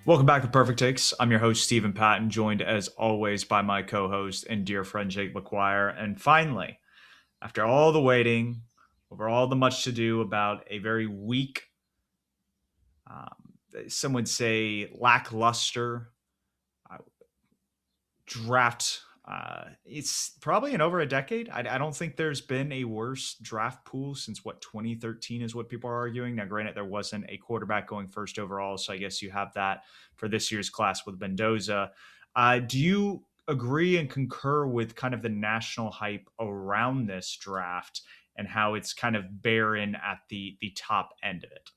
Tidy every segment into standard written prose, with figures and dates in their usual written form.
Welcome back to Purrfect Takes. I'm your host, Stephen Patton, joined as always by my co host and dear friend, Jake McGuire. And finally, after all the waiting, over all the much to do about a very weak, some would say lackluster uh, draft. It's probably in over a decade. I don't think there's been a worse draft pool since 2013 is what people are arguing. Now, granted, there wasn't a quarterback going first overall, so I guess you have that for this year's class with Mendoza. Do you agree and concur with kind of the national hype around this draft and how it's kind of barren at the top end of it?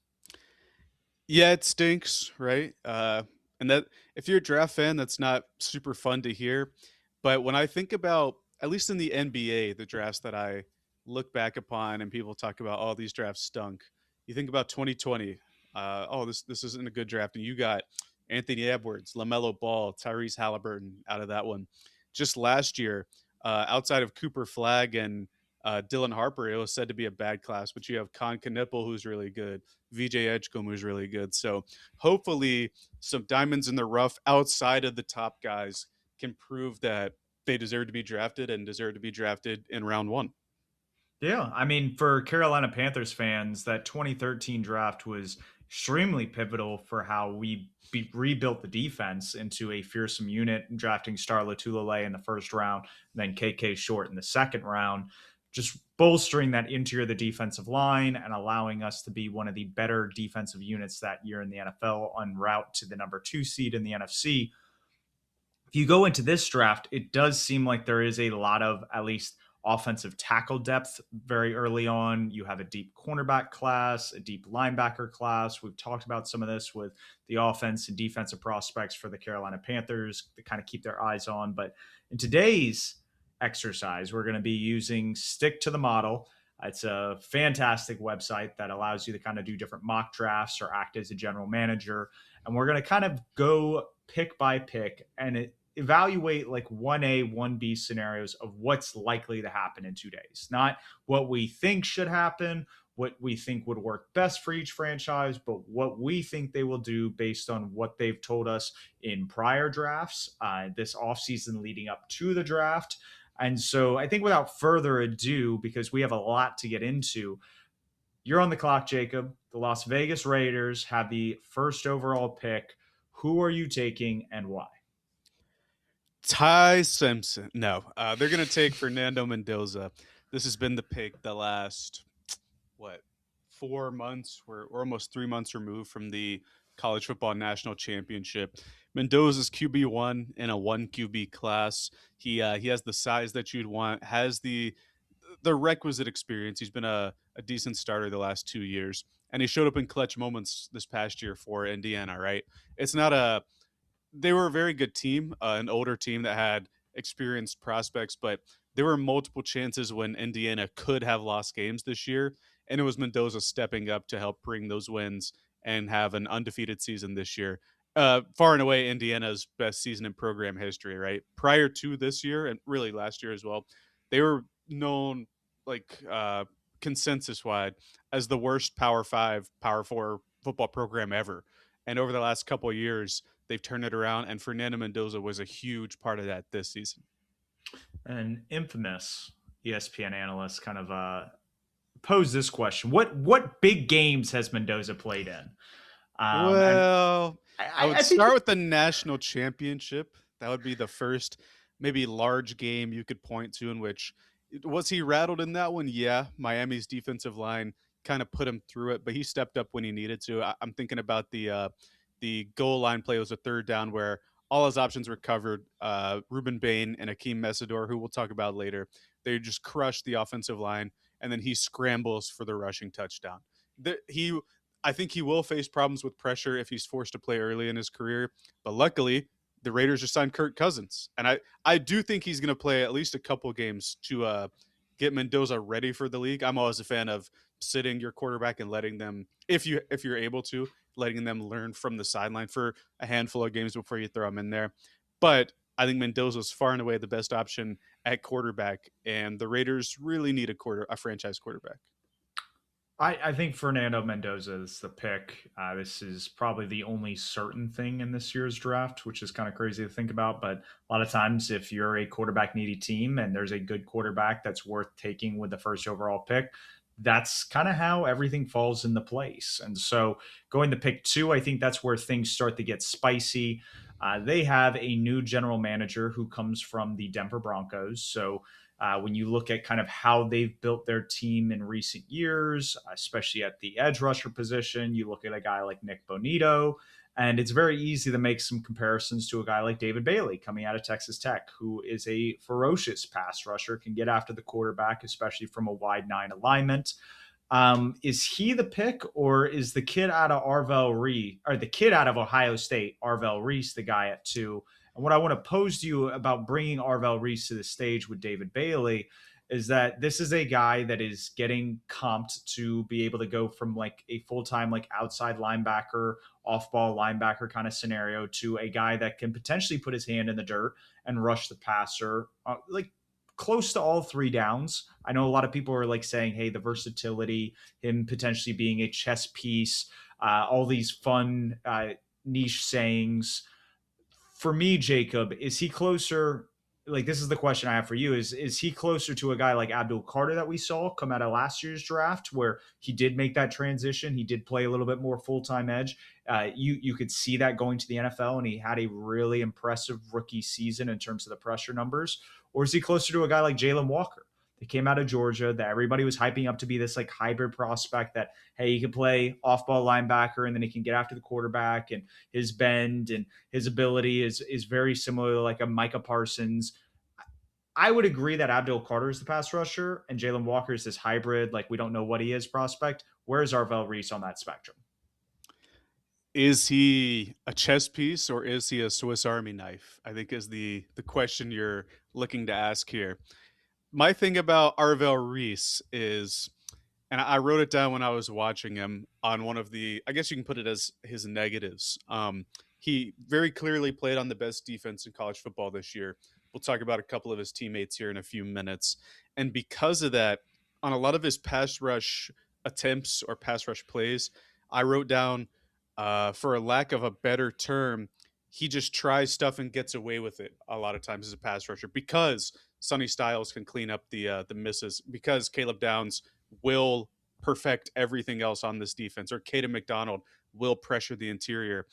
Yeah, it stinks, right? And that if you're a draft fan, that's not super fun to hear. But when I think about, at least in the NBA, the drafts that I look back upon and people talk about, oh, these drafts stunk. You think about 2020. Oh, this isn't a good draft, and you got Anthony Edwards, Lamelo Ball, Tyrese Halliburton out of that one. Just last year, outside of Cooper Flag and Dylan Harper, it was said to be a bad class, but you have Con Knipple, who's really good. VJ Edgecombe, who's really good. So hopefully, some diamonds in the rough outside of the top guys can prove that they deserve to be drafted and deserve to be drafted in round one. Yeah, I mean, for Carolina Panthers fans, that 2013 draft was extremely pivotal for how rebuilt the defense into a fearsome unit, drafting Star Lotulelei in the first round, then KK Short in the second round, just bolstering that interior of the defensive line and allowing us to be one of the better defensive units that year in the NFL en route to the number 2 seed in the NFC. If you go into this draft, it does seem like there is a lot of at least offensive tackle depth very early on. You have a deep cornerback class, a deep linebacker class. We've talked about some of this with the offense and defensive prospects for the Carolina Panthers to kind of keep their eyes on. But in today's exercise, we're going to be using Stick to the Model. It's a fantastic website that allows you to kind of do different mock drafts or act as a general manager. And we're going to kind of go pick by pick and evaluate like 1A, 1B scenarios of what's likely to happen in 2 days. Not what we think should happen, what we think would work best for each franchise, but what we think they will do based on what they've told us in prior drafts, this offseason leading up to the draft. And so I think without further ado, because we have a lot to get into, you're on the clock, Jacob. The Las Vegas Raiders have the first overall pick. Who are you taking and why? Ty Simpson. No, they're going to take Fernando Mendoza. This has been the pick the last, what, 4 months? We're almost 3 months removed from the college football national championship. Mendoza's QB1 in a one QB class. He has the size that you'd want, has the requisite experience. He's been a decent starter the last 2 years, and he showed up in clutch moments this past year for Indiana. Right? It's not a They were a very good team, an older team that had experienced prospects, but there were multiple chances when Indiana could have lost games this year, and it was Mendoza stepping up to help bring those wins and have an undefeated season this year. Far and away, Indiana's best season in program history, right? Prior to this year, and really last year as well, they were known like consensus wide as the worst Power Five, Power Four football program ever. And over the last couple of years, they've turned it around, and Fernando Mendoza was a huge part of that this season. An infamous ESPN analyst kind of posed this question: What big games has Mendoza played in? And Well, I would I think start with the national championship. That would be the first, maybe large game you could point to in which was he rattled in that one? Yeah, Miami's defensive line kind of put him through it, but he stepped up when he needed to. I'm thinking about the goal line play was a third down where all his options were covered. Ruben Bain and Akeem Mesidor, who we'll talk about later, they just crushed the offensive line, and then he scrambles for the rushing touchdown. He I think he will face problems with pressure if he's forced to play early in his career. But luckily, the Raiders just signed Kirk Cousins, and I do think he's going to play at least a couple games to get Mendoza ready for the league. I'm always a fan of sitting your quarterback and letting them, if you're able to, letting them learn from the sideline for a handful of games before you throw them in there. But I think Mendoza is far and away the best option at quarterback, and the Raiders really need a franchise quarterback. I think Fernando Mendoza is the pick. This is probably the only certain thing in this year's draft, which is kind of crazy to think about. But a lot of times, if you're a quarterback needy team and there's a good quarterback that's worth taking with the first overall pick, that's kind of how everything falls into place. And so going to pick two, I think that's where things start to get spicy. They have a new general manager who comes from the Denver Broncos. So when you look at kind of how they've built their team in recent years, especially at the edge rusher position, you look at a guy like Nick Bonito, and it's very easy to make some comparisons to a guy like David Bailey coming out of Texas Tech, who is a ferocious pass rusher, can get after the quarterback, especially from a wide nine alignment. Is he the pick, or is the kid out of Arvell Reese, or the kid out of Ohio State, Arvell Reese, the guy at two? And what I want to pose to you about bringing Arvell Reese to the stage with David Bailey is that this is a guy that is getting comped to be able to go from like a full-time like outside linebacker, off-ball linebacker kind of scenario to a guy that can potentially put his hand in the dirt and rush the passer, like close to all three downs. I know a lot of people are like saying, hey, the versatility, him potentially being a chess piece, all these fun niche sayings. For me, Jacob, is he closer? Like, this is the question I have for you: is he closer to a guy like Abdul Carter that we saw come out of last year's draft, where he did make that transition, he did play a little bit more full time edge. You could see that going to the NFL, and he had a really impressive rookie season in terms of the pressure numbers. Or is he closer to a guy like Jalen Walker? They came out of Georgia that everybody was hyping up to be this like hybrid prospect that, hey, he can play off ball linebacker and then he can get after the quarterback, and his bend and his ability is very similar to like a Micah Parsons. I would agree that Abdul Carter is the pass rusher and Jalen Walker is this hybrid, like we don't know what he is prospect. Where's Arvell Reese on that spectrum? Is he a chess piece or is he a Swiss Army knife? I think is the question you're looking to ask here. My thing about Arvell Reese is, and I wrote it down when I was watching him on one of the, I guess you can put it as his negatives. He very clearly played on the best defense in college football this year. We'll talk about a couple of his teammates here in a few minutes. And because of that, on a lot of his pass rush attempts or pass rush plays, I wrote down, for a lack of a better term, he just tries stuff and gets away with it a lot of times as a pass rusher because Sonny Styles can clean up the misses, because Caleb Downs will perfect everything else on this defense, or Caden McDonald will pressure the interior.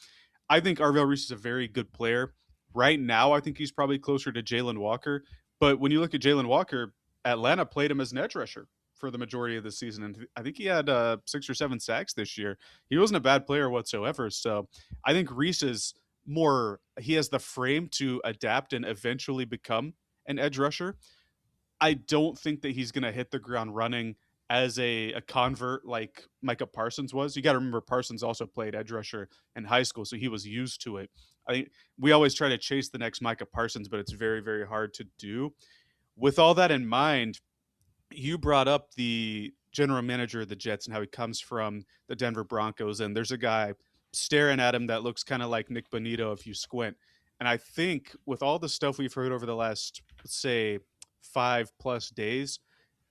I think Arvell Reese is a very good player. Right now, I think he's probably closer to Jalen Walker. But when you look at Jalen Walker, Atlanta played him as an edge rusher for the majority of the season. And I think he had 6 or 7 sacks this year. He wasn't a bad player whatsoever. So I think Reese is more, he has the frame to adapt and eventually become an edge rusher. I don't think that he's going to hit the ground running as a convert like Micah Parsons was. You got to remember Parsons also played edge rusher in high school, so he was used to it. I think we always try to chase the next Micah Parsons, but it's very, very hard to do. With all that in mind, you brought up the general manager of the Jets and how he comes from the Denver Broncos, and there's a guy staring at him that looks kind of like Nick Bonito if you squint. And I think with all the stuff we've heard over the last, let's say, 5+ days,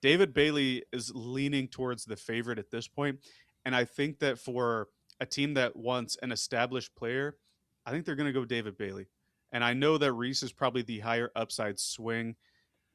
David Bailey is leaning towards the favorite at this point. And I think that for a team that wants an established player, I think they're going to go David Bailey. And I know that Reese is probably the higher upside swing,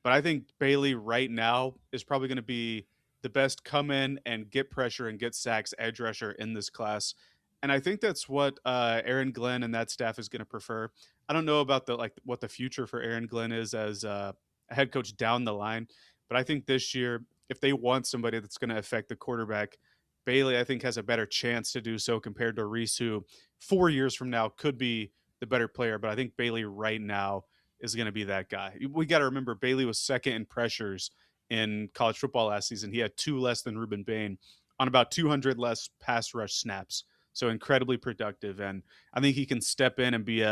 but I think Bailey right now is probably going to be the best come in and get pressure and get sacks edge rusher in this class. And I think that's what Aaron Glenn and that staff is going to prefer. I don't know about the like what the future for Aaron Glenn is as a head coach down the line, but I think this year, if they want somebody that's going to affect the quarterback, Bailey I think has a better chance to do so compared to Reese, who 4 years from now could be the better player. But I think Bailey right now is going to be that guy. We got to remember Bailey was second in pressures in college football last season. He had 2 less than Ruben Bain on about 200 less pass rush snaps. So incredibly productive, and I think he can step in and be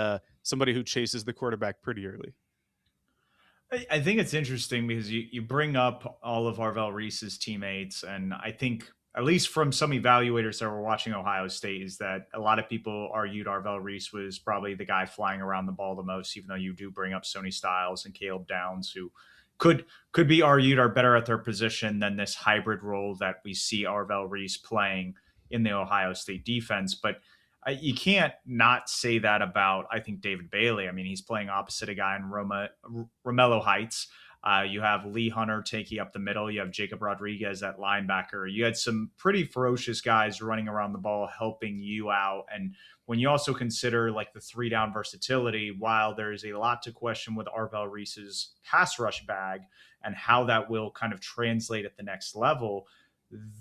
somebody who chases the quarterback pretty early. I think it's interesting because you bring up all of Arvell Reese's teammates, and I think at least from some evaluators that were watching Ohio State is that a lot of people argued Arvell Reese was probably the guy flying around the ball the most, even though you do bring up Sony Styles and Caleb Downs, who could be argued are better at their position than this hybrid role that we see Arvell Reese playing in the Ohio State defense. But you can't not say that about, I think, David Bailey. I mean, he's playing opposite a guy in Romello Heights. You have Lee Hunter taking up the middle. You have Jacob Rodriguez at linebacker. You had some pretty ferocious guys running around the ball helping you out. And when you also consider like the 3-down versatility, while there's a lot to question with Arvell Reese's pass rush bag and how that will kind of translate at the next level,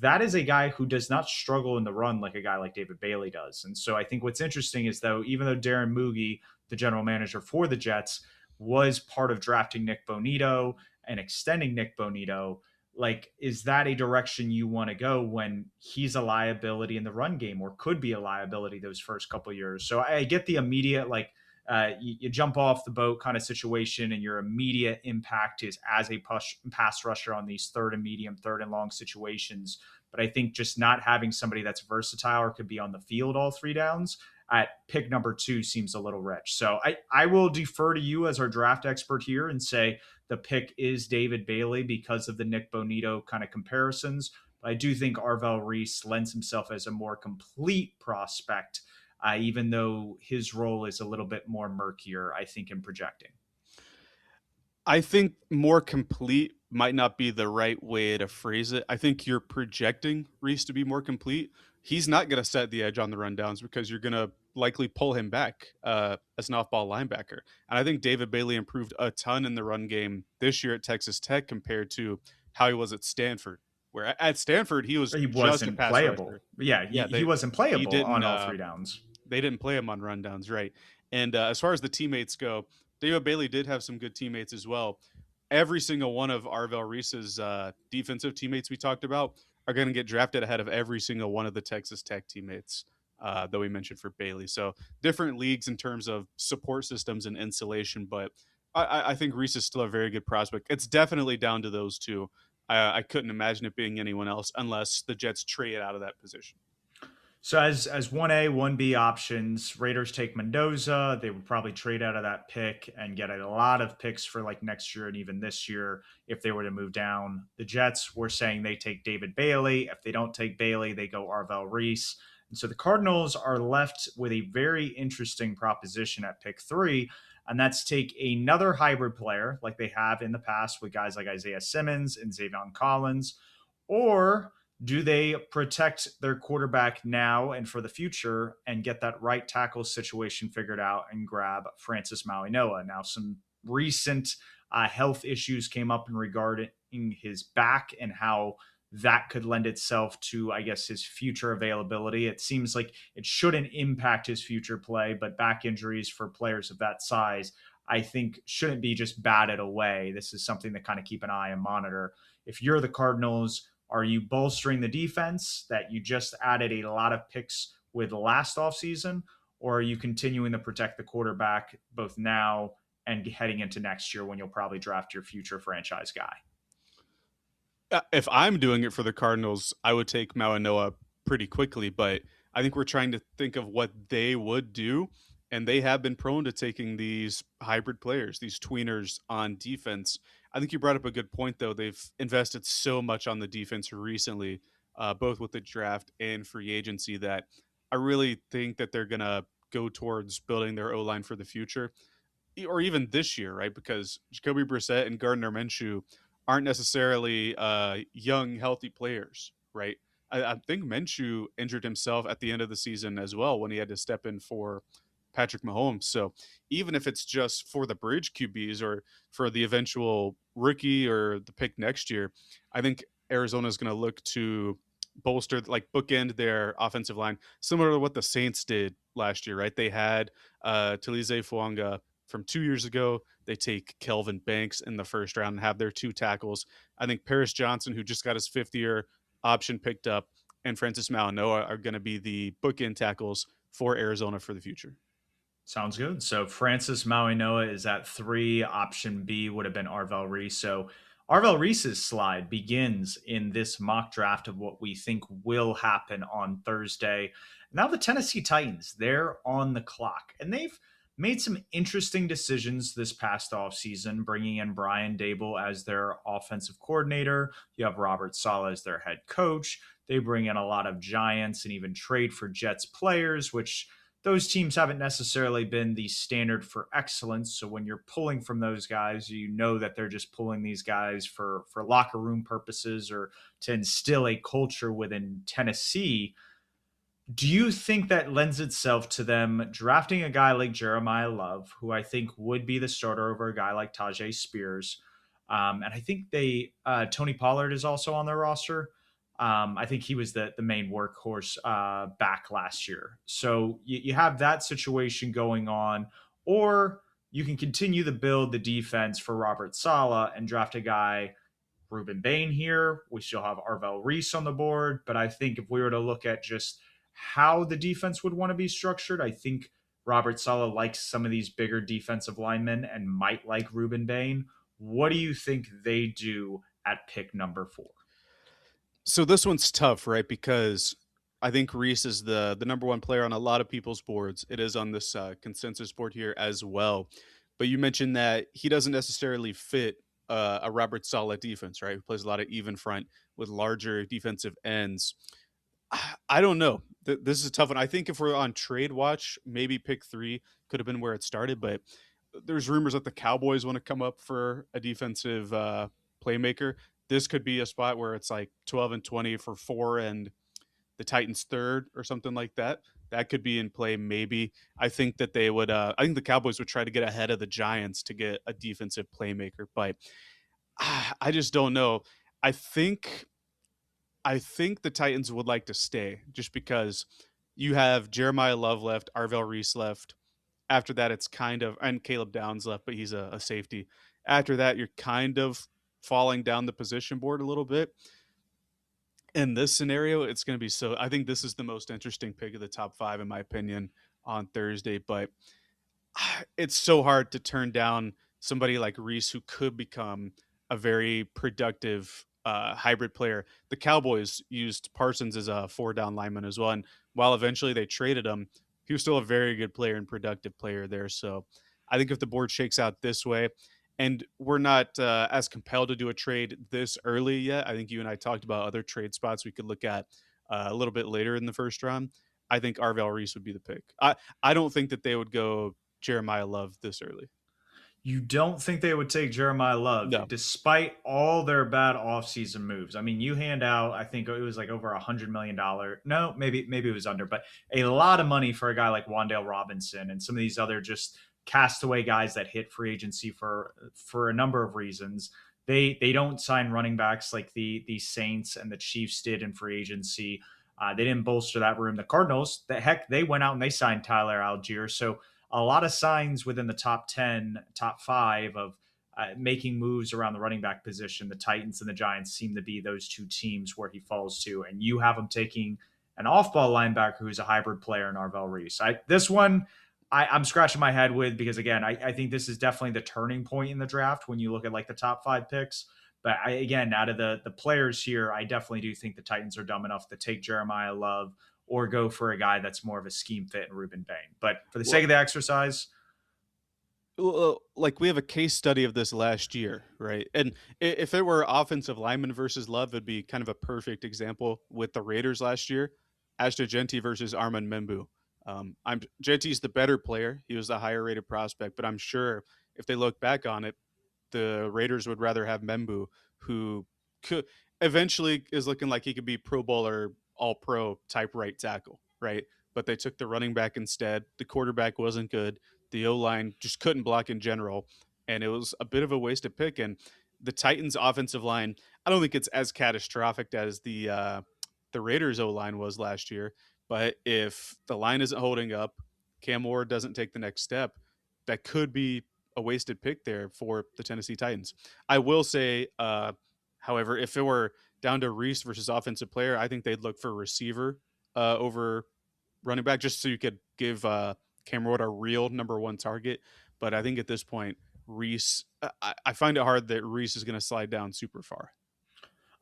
that is a guy who does not struggle in the run like a guy like David Bailey does. And so I think what's interesting is, though, even though Darren Moogie, the general manager for the Jets, was part of drafting Nick Bonito and extending Nick Bonito, like, is that a direction you want to go when he's a liability in the run game, or could be a liability those first couple of years? So I get the immediate, like, you jump off the boat kind of situation, and your immediate impact is as a pass rusher on these third and medium, third and long situations. But I think just not having somebody that's versatile or could be on the field all 3 downs at pick number 2 seems a little rich. So I will defer to you as our draft expert here and say the pick is David Bailey because of the Nick Bonito kind of comparisons. But I do think Arvell Reese lends himself as a more complete prospect, even though his role is a little bit more murkier, I think, in projecting. I think more complete might not be the right way to phrase it. I think you're projecting Reese to be more complete. He's not going to set the edge on the rundowns because you're going to likely pull him back as an off-ball linebacker. And I think David Bailey improved a ton in the run game this year at Texas Tech compared to how he was at Stanford. Where at Stanford he was He just a wasn't pass playable. rusher. Yeah, Yeah, he wasn't he playable didn't. on all 3 downs. They didn't play him on rundowns, right? And as far as the teammates go, David Bailey did have some good teammates as well. Every single one of Arvell Reese's defensive teammates we talked about are going to get drafted ahead of every single one of the Texas Tech teammates that we mentioned for Bailey. So different leagues in terms of support systems and insulation, but I think Reese is still a very good prospect. It's definitely down to those two. I couldn't imagine it being anyone else unless the Jets trade out of that position. So as 1A, 1B options, Raiders take Mendoza. They would probably trade out of that pick and get a lot of picks for like next year and even this year if they were to move down. The Jets were saying they take David Bailey. If they don't take Bailey, they go Arvell Reese. And so the Cardinals are left with a very interesting proposition at pick 3, and that's take another hybrid player like they have in the past with guys like Isaiah Simmons and Zavion Collins, or do they protect their quarterback now and for the future and get that right tackle situation figured out and grab Francis Mauigoa? Now, some recent health issues came up in regarding his back and how that could lend itself to, I guess, his future availability. It seems like it shouldn't impact his future play, but back injuries for players of that size, I think, shouldn't be just batted away. This is something to kind of keep an eye and monitor. If you're the Cardinals, are you bolstering the defense that you just added a lot of picks with last offseason, or are you continuing to protect the quarterback both now and heading into next year when you'll probably draft your future franchise guy? If I'm doing it for the Cardinals, I would take Mauigoa pretty quickly, but I think we're trying to think of what they would do, and they have been prone to taking these hybrid players, these tweeners on defense. I think you brought up a good point, though. They've invested so much on the defense recently, both with the draft and free agency, that I really think that they're going to go towards building their O line for the future, or even this year, right? Because Jacoby Brissett and Gardner Minshew aren't necessarily young, healthy players, right? I think Minshew injured himself at the end of the season as well when he had to step in for Patrick Mahomes. So even if it's just for the bridge QBs or for the eventual rookie or the pick next year, I think Arizona is going to look to bolster, like bookend their offensive line, similar to what the Saints did last year, right? They had Talize Fuanga from 2 years ago. They take Kelvin Banks in the first round and have their 2 tackles. I think Paris Johnson, who just got his 5th-year option picked up, and Francis Mauigoa are going to be the bookend tackles for Arizona for the future. Sounds good. So Francis Mauigoa is at 3. Option B would have been Arvell Reese. So Arvell Reese's slide begins in this mock draft of what we think will happen on Thursday. Now the Tennessee Titans, they're on the clock, and they've made some interesting decisions this past offseason, bringing in Brian Dable as their offensive coordinator. You have Robert Saleh as their head coach. They bring in a lot of Giants and even trade for Jets players, which those teams haven't necessarily been the standard for excellence. So when you're pulling from those guys, you know that they're just pulling these guys for locker room purposes or to instill a culture within Tennessee. Do you think that lends itself to them drafting a guy like Jeremiyah Love, who I think would be the starter over a guy like Tajay Spears? And I think Tony Pollard is also on their roster. I think he was the main workhorse back last year. So you have that situation going on, or you can continue to build the defense for Robert Sala and draft a guy Ruben Bain here. We still have Arvell Reese on the board, but I think if we were to look at just how the defense would want to be structured, I think Robert Saleh likes some of these bigger defensive linemen and might like Ruben Bain. What do you think they do at pick number 4? So this one's tough, right? Because I think Reese is the number one player on a lot of people's boards. It is on this consensus board here as well. But you mentioned that he doesn't necessarily fit a Robert Saleh defense, right? Who plays a lot of even front with larger defensive ends. I don't know. This is a tough one. I think if we're on trade watch, maybe pick 3 could have been where it started. But there's rumors that the Cowboys want to come up for a defensive playmaker. This could be a spot where it's like 12 and 20 for 4 and the Titans third or something like that. That could be in play maybe. I think that they would I think the Cowboys would try to get ahead of the Giants to get a defensive playmaker, but I just don't know. I think I think the Titans would like to stay just because you have Jeremiah Love left, Arvell Reese left. After that, it's kind of, and Caleb Downs left, but he's a safety. After that, you're kind of falling down the position board a little bit. In this scenario, it's going to be so. I think this is the most interesting pick of the top 5, in my opinion, on Thursday. But it's so hard to turn down somebody like Reese who could become a very productive hybrid player. The Cowboys used Parsons as a 4 down lineman as well. And while eventually they traded him, he was still a very good player and productive player there. So I think if the board shakes out this way, and we're not as compelled to do a trade this early yet, I think you and I talked about other trade spots we could look at a little bit later in the first round. I think Arvell Reese would be the pick. I don't think that they would go Jeremiah Love this early. You don't think they would take Jeremiah Love No. despite all their bad offseason moves. I mean, you hand out, I think it was like over $100 million. No, maybe it was under, but a lot of money for a guy like Wandale Robinson and some of these other just castaway guys that hit free agency for a number of reasons. They don't sign running backs like the Saints and the Chiefs did in free agency. They didn't bolster that room. The Cardinals, the heck, they went out and they signed Tyler Algier. So a lot of signs within the top 10, top 5 of making moves around the running back position. The Titans and the Giants seem to be those two teams where he falls to. And you have him taking an off ball linebacker who's a hybrid player in Arvell Reese. This one, I'm scratching my head with because, again, I think this is definitely the turning point in the draft when you look at like the top 5 picks. But again, out of the players here, I definitely do think the Titans are dumb enough to take Jeremiah Love or go for a guy that's more of a scheme fit in Ruben Bain. But for the sake of the exercise, Like we have a case study of this last year, right? And if it were offensive lineman versus Love, it'd be kind of a perfect example with the Raiders last year. Ashton Genty versus Armand Membu. I'm Genty's the better player. He was the higher rated prospect, but I'm sure if they look back on it, the Raiders would rather have Membu, who could eventually is looking like he could be Pro Bowler, All Pro type right tackle, right? But they took the running back instead. The quarterback wasn't good. The O line just couldn't block in general, and it was a bit of a wasted pick. And the Titans' offensive line, I don't think it's as catastrophic as the Raiders' O line was last year. But if the line isn't holding up, Cam Ward doesn't take the next step, that could be a wasted pick there for the Tennessee Titans. I will say, however, if it were down to Reese versus offensive player, I think they'd look for receiver over running back just so you could give Cam Ward a real number 1 target. But I think at this point, Reese, I find it hard that Reese is going to slide down super far.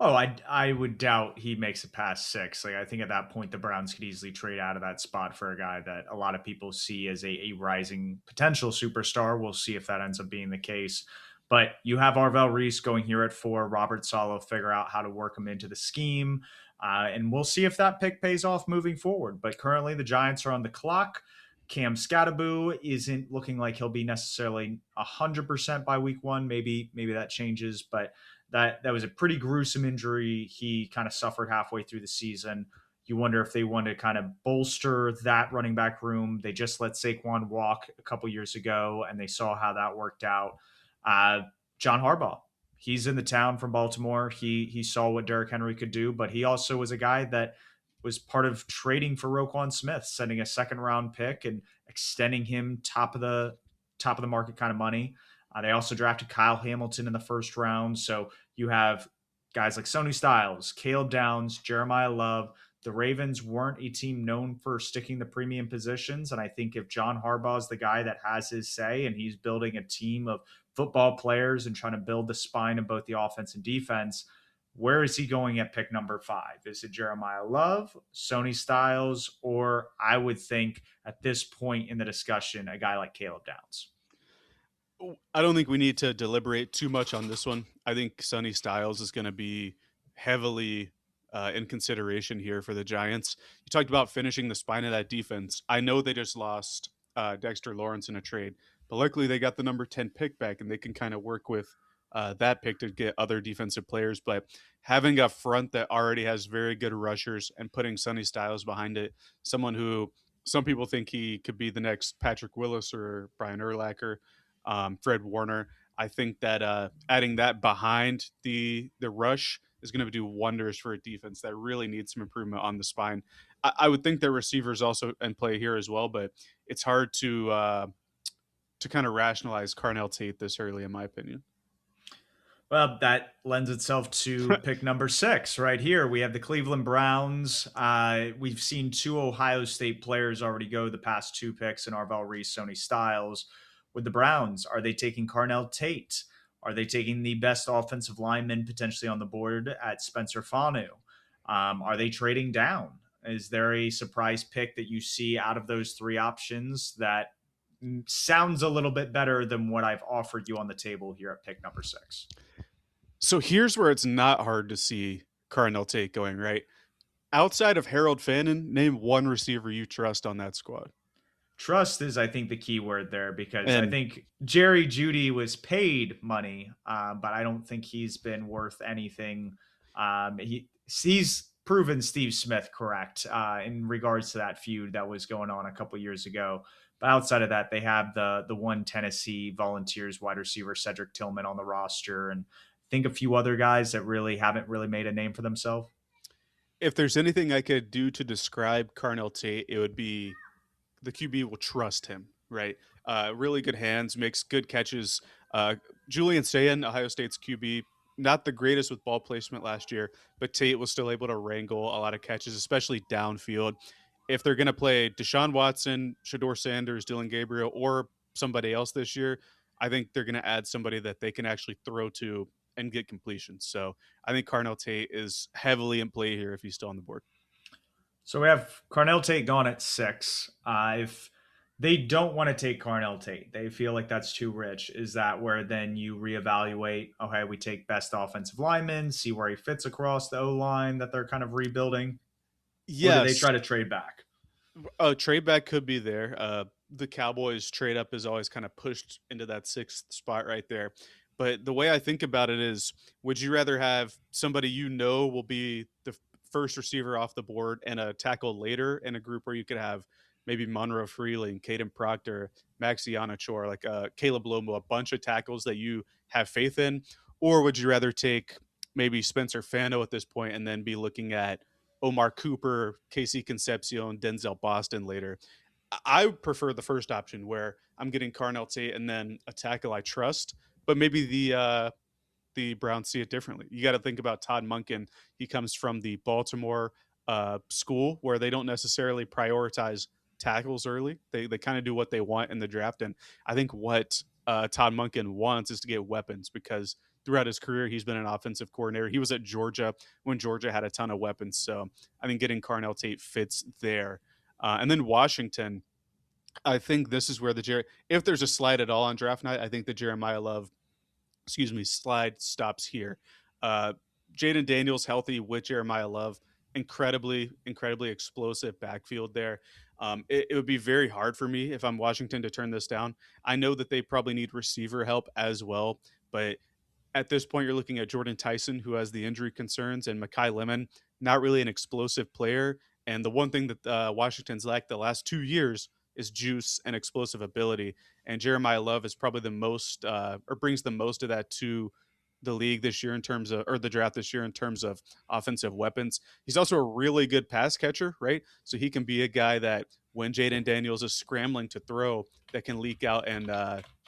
Oh, I would doubt he makes it past 6. Like, I think at that point, the Browns could easily trade out of that spot for a guy that a lot of people see as a rising potential superstar. We'll see if that ends up being the case. But you have Arvell Reese going here at 4. Robert Sala figure out how to work him into the scheme. And we'll see if that pick pays off moving forward. But currently, the Giants are on the clock. Cam Scattaboo isn't looking like he'll be necessarily 100% by week 1. Maybe that changes, but that was a pretty gruesome injury he kind of suffered halfway through the season. You wonder if they want to kind of bolster that running back room. They just let Saquon walk a couple years ago, and they saw how that worked out. Uh, John Harbaugh, he's in the town from Baltimore. He saw what Derrick Henry could do, but he also was a guy that was part of trading for Roquan Smith, sending a second round pick and extending him top of the market kind of money. They also drafted Kyle Hamilton in the first round. So you have guys like Sony Styles, Caleb Downs, Jeremiyah Love. The Ravens weren't a team known for sticking the premium positions. And I think if John Harbaugh is the guy that has his say and he's building a team of football players and trying to build the spine of both the offense and defense, where is he going at pick number 5? Is it Jeremiyah Love, Sony Styles, or I would think at this point in the discussion, a guy like Caleb Downs? I don't think we need to deliberate too much on this one. I think Sonny Styles is going to be heavily in consideration here for the Giants. You talked about finishing the spine of that defense. I know they just lost Dexter Lawrence in a trade, but luckily they got the number 10 pick back and they can kind of work with that pick to get other defensive players. But having a front that already has very good rushers and putting Sonny Styles behind it, someone who some people think he could be the next Patrick Willis or Brian Urlacher, Fred Warner. I think that adding that behind the rush is going to do wonders for a defense that really needs some improvement on the spine. I would think their receivers also in play here as well, but it's hard to kind of rationalize Carnell Tate this early, in my opinion. Well, that lends itself to pick number 6 right here. We have the Cleveland Browns. We've seen 2 Ohio State players already go the past 2 picks in Arvell Reese, Sony Styles. With the Browns, are they taking Carnell Tate? Are they taking the best offensive lineman potentially on the board at Spencer Fanu? Are they trading down? Is there a surprise pick that you see out of those 3 options that sounds a little bit better than what I've offered you on the table here at pick number 6? So here's where it's not hard to see Carnell Tate going, right? Outside of Harold Fannin, name one receiver you trust on that squad. Trust is, I think, the key word there because I And think Jerry Judy was paid money, but I don't think he's been worth anything. He's proven Steve Smith correct in regards to that feud that was going on a couple years ago. But outside of that, they have the one Tennessee Volunteers wide receiver Cedric Tillman on the roster, and I think a few other guys that really haven't really made a name for themselves. if there's anything I could do to describe Carnell Tate, it would be the QB will trust him, right? Really good hands, makes good catches. Julian Sayin, Ohio State's QB, not the greatest with ball placement last year, but Tate was still able to wrangle a lot of catches, especially downfield. If they're going to play Deshaun Watson, Shador Sanders, Dylan Gabriel, or somebody else this year, I think they're going to add somebody that they can actually throw to and get completions. So I think Carnell Tate is heavily in play here if he's still on the board. So we have Carnell Tate gone at 6. If they don't want to take Carnell Tate, they feel like that's too rich. Is that where then you reevaluate? Okay, we take best offensive lineman, see where he fits across the O line that they're kind of rebuilding, or do they Yes, try to trade back? a trade back could be there. The Cowboys trade up is always kind of pushed into that sixth spot right there. But the way I think about it is, would you rather have somebody you know will be the first receiver off the board and a tackle later in a group where you could have maybe Monroe Freeling, Caden Proctor, Maxiana Chor, like Caleb Lomo, a bunch of tackles that you have faith in? Or would you rather take maybe Spencer Fano at this point and then be looking at Omar Cooper, Casey Concepcion, Denzel Boston later? I prefer the first option where I'm getting Carnell Tate and then a tackle I trust, but maybe the Browns see it differently. You got to think about Todd Monken. He comes from the Baltimore school where they don't necessarily prioritize tackles early. They kind of do what they want in the draft, and I think what Todd Monken wants is to get weapons because throughout his career, he's been an offensive coordinator. He was at Georgia when Georgia had a ton of weapons. So I think getting Carnell Tate fits there. And then Washington, I think this is where if there's a slide at all on draft night, I think the Jeremiyah Love, slide stops here. Uh, Jaden Daniels healthy with Jeremiyah Love, incredibly explosive backfield there. It would be very hard for me if I'm Washington to turn this down. I know that they probably need receiver help as well, but at this point, you're looking at Jordan Tyson, who has the injury concerns, and Makai Lemon, not really an explosive player. And the one thing that Washington's lacked the last 2 years is juice and explosive ability. And Jeremiyah Love is probably the most, or brings the most of that to the league this year in terms of, or the draft this year in terms of offensive weapons. He's also a really good pass catcher, right? So he can be a guy that when Jaden Daniels is scrambling to throw, that can leak out and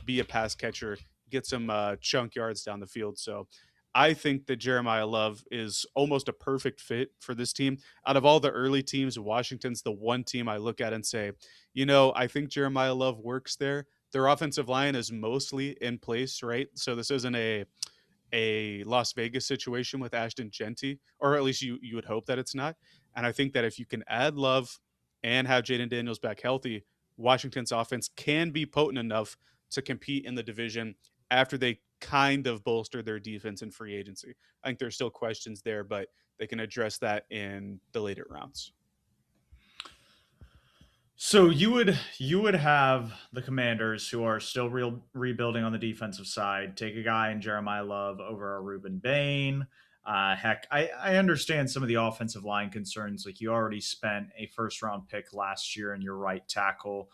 be a pass catcher, get some chunk yards down the field. So I think that Jeremiyah Love is almost a perfect fit for this team. Out of all the early teams, Washington's the one team I look at and say, I think Jeremiyah Love works there. Their offensive line is mostly in place, right? So this isn't a Las Vegas situation with Ashton Genty, or at least you would hope that it's not. And I think that if you can add Love and have Jaden Daniels back healthy, Washington's offense can be potent enough to compete in the division after they kind of bolster their defense in free agency. I think there's still questions there, but they can address that in the later rounds. So you would have the Commanders, who are still rebuilding on the defensive side, take a guy in Jeremiyah Love over a Reuben Bain. Heck, I understand some of the offensive line concerns. Like, you already spent a first round pick last year in your right tackle,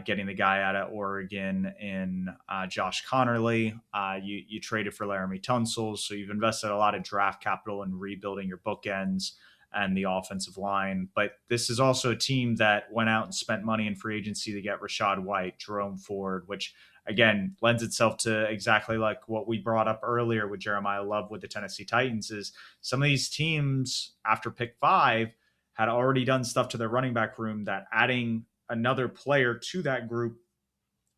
getting the guy out of Oregon in Josh Connerly. You traded for Laramie Tunsil, so you've invested a lot of draft capital in rebuilding your bookends and the offensive line. But this is also a team that went out and spent money in free agency to get Rashad White, Jerome Ford, which again lends itself to exactly like what we brought up earlier with Jeremiyah Love with the Tennessee Titans. Is some of these teams after pick 5 had already done stuff to their running back room that adding another player to that group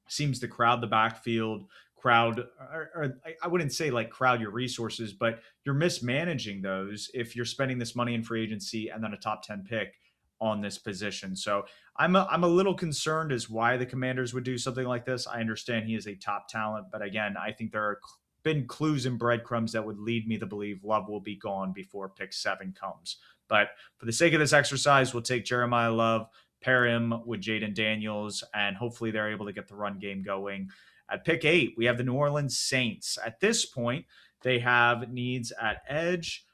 seems to crowd the backfield, or I wouldn't say like crowd your resources, but you're mismanaging those if you're spending this money in free agency and then a top 10 pick on this position. So I'm a little concerned as why the Commanders would do something like this. I understand he is a top talent, but again, I think there are been clues and breadcrumbs that would lead me to believe Love will be gone before pick 7 comes. But for the sake of this exercise, we'll take Jeremiyah Love, pair him with Jaden Daniels, and hopefully they're able to get the run game going. At pick 8, we have the New Orleans Saints. At this point, they have needs at edge,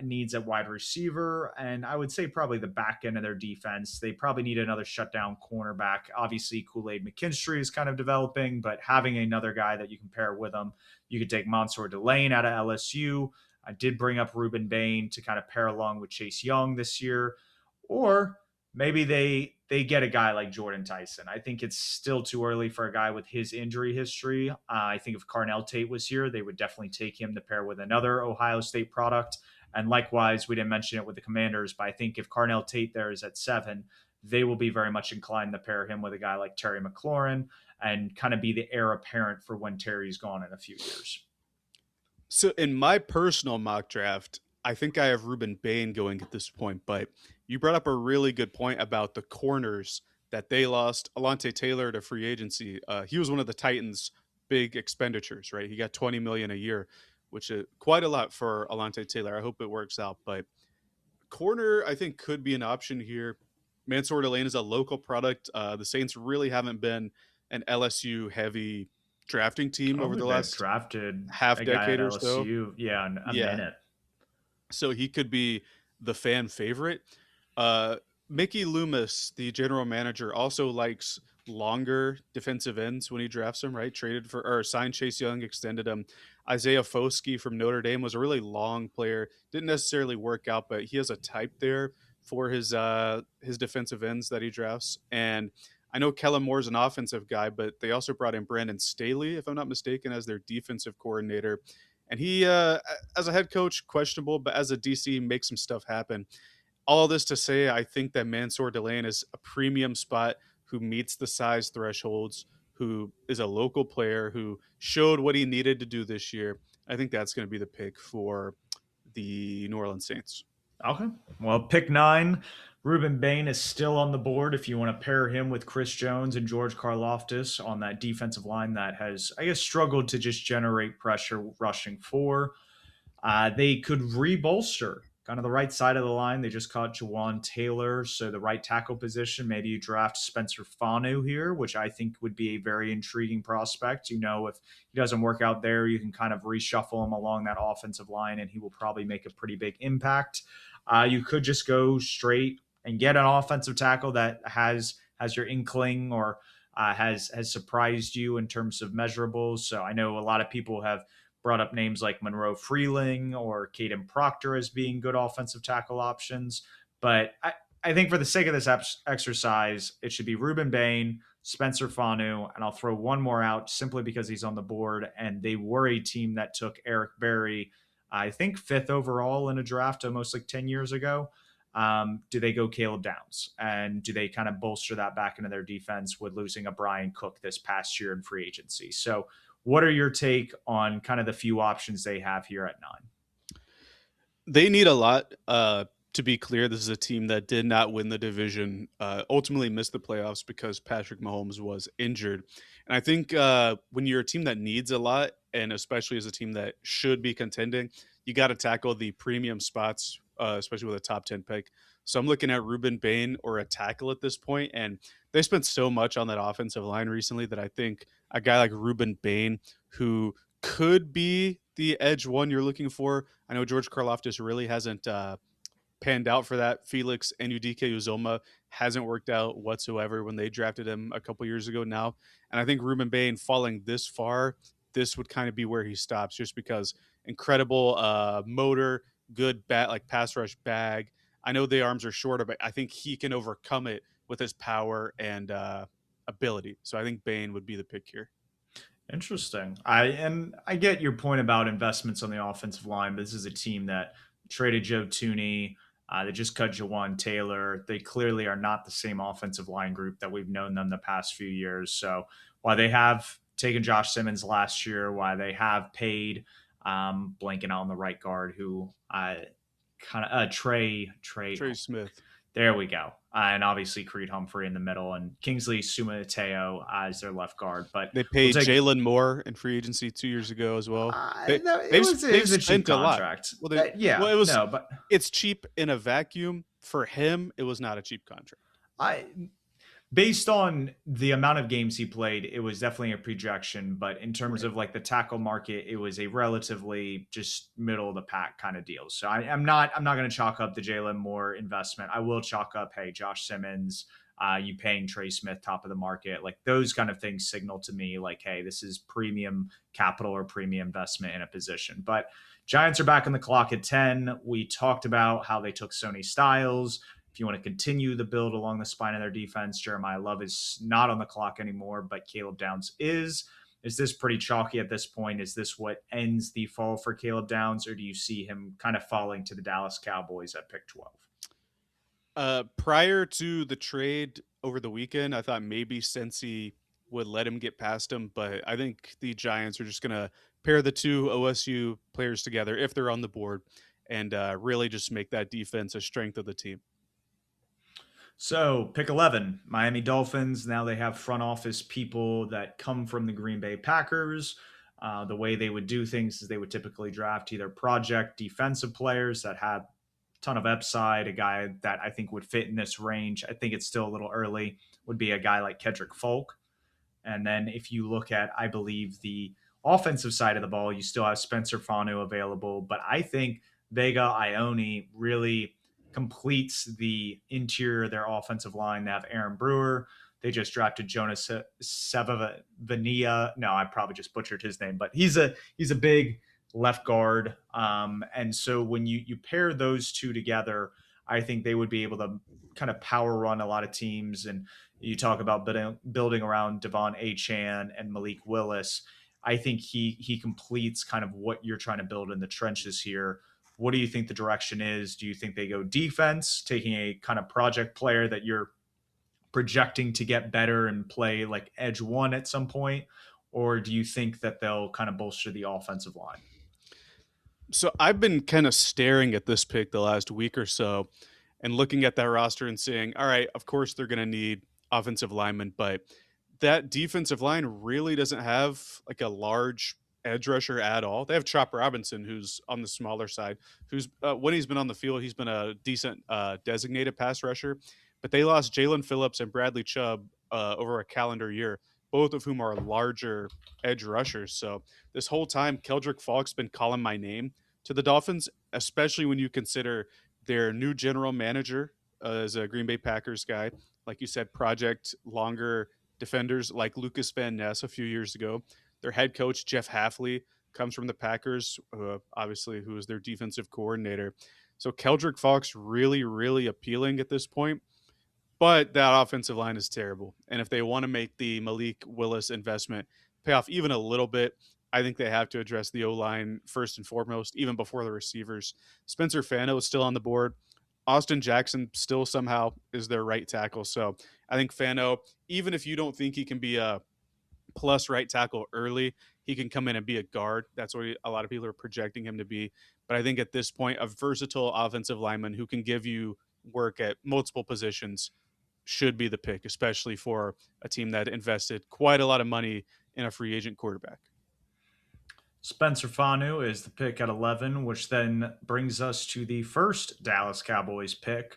needs at wide receiver, and I would say probably the back end of their defense. They probably need another shutdown cornerback. Obviously, Kool-Aid McKinstry is kind of developing, but having another guy that you can pair with him, you could take Mansour Delane out of LSU. I did bring up Reuben Bain to kind of pair along with Chase Young this year, or maybe they get a guy like Jordan Tyson. I think it's still too early for a guy with his injury history. I think if Carnell Tate was here, they would definitely take him to pair with another Ohio State product. And likewise, we didn't mention it with the Commanders, but I think if Carnell Tate there is at 7, they will be very much inclined to pair him with a guy like Terry McLaurin and kind of be the heir apparent for when Terry's gone in a few years. So in my personal mock draft, I think I have Reuben Bain going at this point, but you brought up a really good point about the corners that they lost. Alontae Taylor to free agency. He was one of the Titans' big expenditures, right? He got $20 million a year, which is quite a lot for Alontae Taylor. I hope it works out, but corner I think could be an option here. Mansour Delane is a local product. The Saints really haven't been an LSU heavy drafting I team don't over the think they've last drafted half a guy at decade or so. LSU, yeah, in a Yeah. minute. So he could be the fan favorite. Uh, Mickey Loomis, the general manager, also likes longer defensive ends when he drafts them, right? Traded for or signed Chase Young, extended him. Isaiah Foskey from Notre Dame was a really long player. Didn't necessarily work out, but he has a type there for his defensive ends that he drafts. And I know Kellen Moore's an offensive guy, but they also brought in Brandon Staley, if I'm not mistaken, as their defensive coordinator. And he, as a head coach, questionable, but as a DC, makes some stuff happen. All this to say, I think that Mansour Delane is a premium spot who meets the size thresholds, who is a local player, who showed what he needed to do this year. I think that's going to be the pick for the New Orleans Saints. Okay. Well, pick 9. Ruben Bain is still on the board if you want to pair him with Chris Jones and George Karlaftis on that defensive line that has, I guess, struggled to just generate pressure rushing for. They could rebolster kind of the right side of the line. They just caught Jawan Taylor, so the right tackle position. Maybe you draft Spencer Fanu here, which I think would be a very intriguing prospect. You know, if he doesn't work out there, you can kind of reshuffle him along that offensive line, and he will probably make a pretty big impact. You could just go straight and get an offensive tackle that has your inkling or has surprised you in terms of measurables. So I know a lot of people have brought up names like Monroe Freeling or Caden Proctor as being good offensive tackle options. But I think for the sake of this exercise, it should be Ruben Bain, Spencer Fanu, and I'll throw one more out simply because he's on the board. And they were a team that took Eric Berry, I think 5th overall in a draft almost like 10 years ago. Do they go Caleb Downs? And do they kind of bolster that back into their defense with losing a Brian Cook this past year in free agency? So what are your take on kind of the few options they have here at 9? They need a lot. To be clear, this is a team that did not win the division, ultimately missed the playoffs because Patrick Mahomes was injured. And I think when you're a team that needs a lot, and especially as a team that should be contending, you got to tackle the premium spots, especially with a top 10 pick. So I'm looking at Ruben Bain or a tackle at this point, and they spent so much on that offensive line recently that I think a guy like Ruben Bain, who could be the edge one you're looking for. I know George Karlaftis really hasn't panned out for that. Felix and Udike Uzoma hasn't worked out whatsoever when they drafted him a couple years ago now. And I think Ruben Bain falling this far, this would kind of be where he stops just because incredible motor, good bat, like pass rush bag. I know the arms are shorter, but I think he can overcome it with his power and ability. So I think Bain would be the pick here. Interesting. I get your point about investments on the offensive line, but this is a team that traded Joe Tooney. They just cut Jawan Taylor. They clearly are not the same offensive line group that we've known them the past few years. So while they have taken Josh Simmons last year, while they have paid blanking out on the right guard who kind of Trey Smith. There we go. And obviously Creed Humphrey in the middle and Kingsley Sumateo as their left guard. But they paid Jalon Moore in free agency 2 years ago as well. It was a cheap contract. It's cheap in a vacuum. For him, it was not a cheap contract. Based on the amount of games he played, it was definitely a projection. But in terms of like the tackle market, it was a relatively just middle of the pack kind of deal. So I'm not going to chalk up the Jalon Moore investment. I will chalk up, hey, Josh Simmons, you paying Trey Smith top of the market, like those kind of things signal to me like, hey, this is premium capital or premium investment in a position. But Giants are back on the clock at 10. We talked about how they took Sony Styles. If you want to continue the build along the spine of their defense, Jeremiyah Love is not on the clock anymore, but Caleb Downs is. Is this pretty chalky at this point? Is this what ends the fall for Caleb Downs, or do you see him kind of falling to the Dallas Cowboys at pick 12? Prior to the trade over the weekend, I thought maybe Cincy would let him get past him, but I think the Giants are just going to pair the two OSU players together if they're on the board and really just make that defense a strength of the team. So, pick 11, Miami Dolphins. Now they have front office people that come from the Green Bay Packers. The way they would do things is they would typically draft either project defensive players that had a ton of upside. A guy that I think would fit in this range, I think it's still a little early, would be a guy like Kedrick Folk. And then if you look at, I believe, the offensive side of the ball, you still have Spencer Fanu available. But I think Vega Ione really completes the interior of their offensive line. They have Aaron Brewer. They just drafted Jonas Sevavania. No, I probably just butchered his name, but he's a big left guard. And so when you pair those two together, I think they would be able to kind of power run a lot of teams. And you talk about building around Devon Achane and Malik Willis. I think he completes kind of what you're trying to build in the trenches here. What do you think the direction is? Do you think they go defense, taking a kind of project player that you're projecting to get better and play like edge one at some point? Or do you think that they'll kind of bolster the offensive line? So I've been kind of staring at this pick the last week or so and looking at that roster and saying, all right, of course they're going to need offensive linemen, but that defensive line really doesn't have like a large edge rusher at all. They have Chop Robinson, who's on the smaller side, who's when he's been on the field, he's been a decent designated pass rusher. But they lost Jalen Phillips and Bradley Chubb over a calendar year, both of whom are larger edge rushers. So this whole time, Keldrick Falk's been calling my name to the Dolphins, especially when you consider their new general manager is a Green Bay Packers guy. Like you said, project longer defenders like Lucas Van Ness a few years ago. Their head coach, Jeff Hafley, comes from the Packers, obviously, who is their defensive coordinator. So Keldrick Falk's really, really appealing at this point. But that offensive line is terrible. And if they want to make the Malik Willis investment pay off even a little bit, I think they have to address the O line first and foremost, even before the receivers. Spencer Fano is still on the board. Austin Jackson still somehow is their right tackle. So I think Fano, even if you don't think he can be a plus right tackle early, he can come in and be a guard. That's what a lot of people are projecting him to be. But I think at this point, a versatile offensive lineman who can give you work at multiple positions should be the pick, especially for a team that invested quite a lot of money in a free agent quarterback. Spencer Fanu is the pick at 11, which then brings us to the first Dallas Cowboys pick.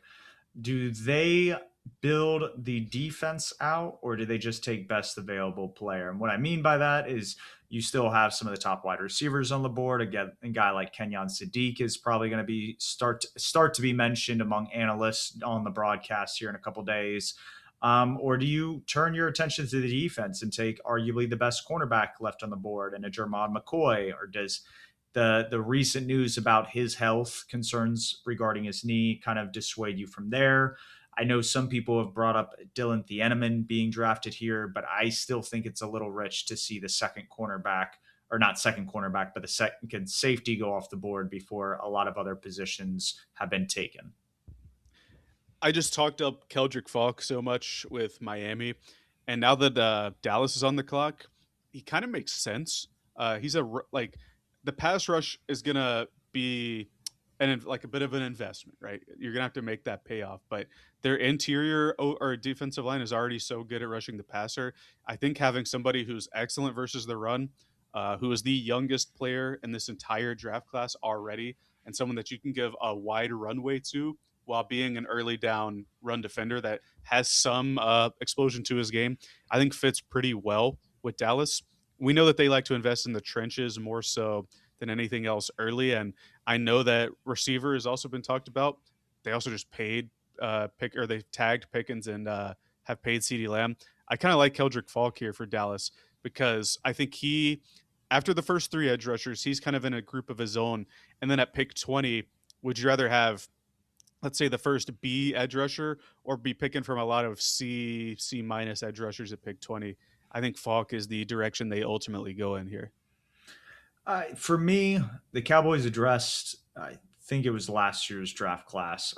Do they build the defense out, or do they just take best available player? And what I mean by that is you still have some of the top wide receivers on the board. Again, a guy like Kenyon Sadiq is probably going to be start to be mentioned among analysts on the broadcast here in a couple days. Or do you turn your attention to the defense and take arguably the best cornerback left on the board and a Jermod McCoy? Or does the recent news about his health concerns regarding his knee kind of dissuade you from there? I know some people have brought up Dylan Thieneman being drafted here, but I still think it's a little rich to see the second cornerback, or not second cornerback, but the second safety go off the board before a lot of other positions have been taken. I just talked up Keldrick Falk so much with Miami, and now that Dallas is on the clock, he kind of makes sense. He's like the pass rush is gonna be like a bit of an investment, right? You're gonna have to make that pay off, but their interior or defensive line is already so good at rushing the passer. I think having somebody who's excellent versus the run, who is the youngest player in this entire draft class already, and someone that you can give a wide runway to while being an early down run defender that has some explosion to his game, I think fits pretty well with Dallas. We know that they like to invest in the trenches more so than anything else early, and I know that receiver has also been talked about. They also just paid they tagged Pickens and have paid CeeDee Lamb. I kind of like Keldrick Falk here for Dallas because I think after the first three edge rushers, he's kind of in a group of his own. And then at pick 20, would you rather have, let's say, the first B edge rusher or be picking from a lot of C minus edge rushers at pick 20? I think Falk is the direction they ultimately go in here. For me, the Cowboys addressed, I think it was last year's draft class,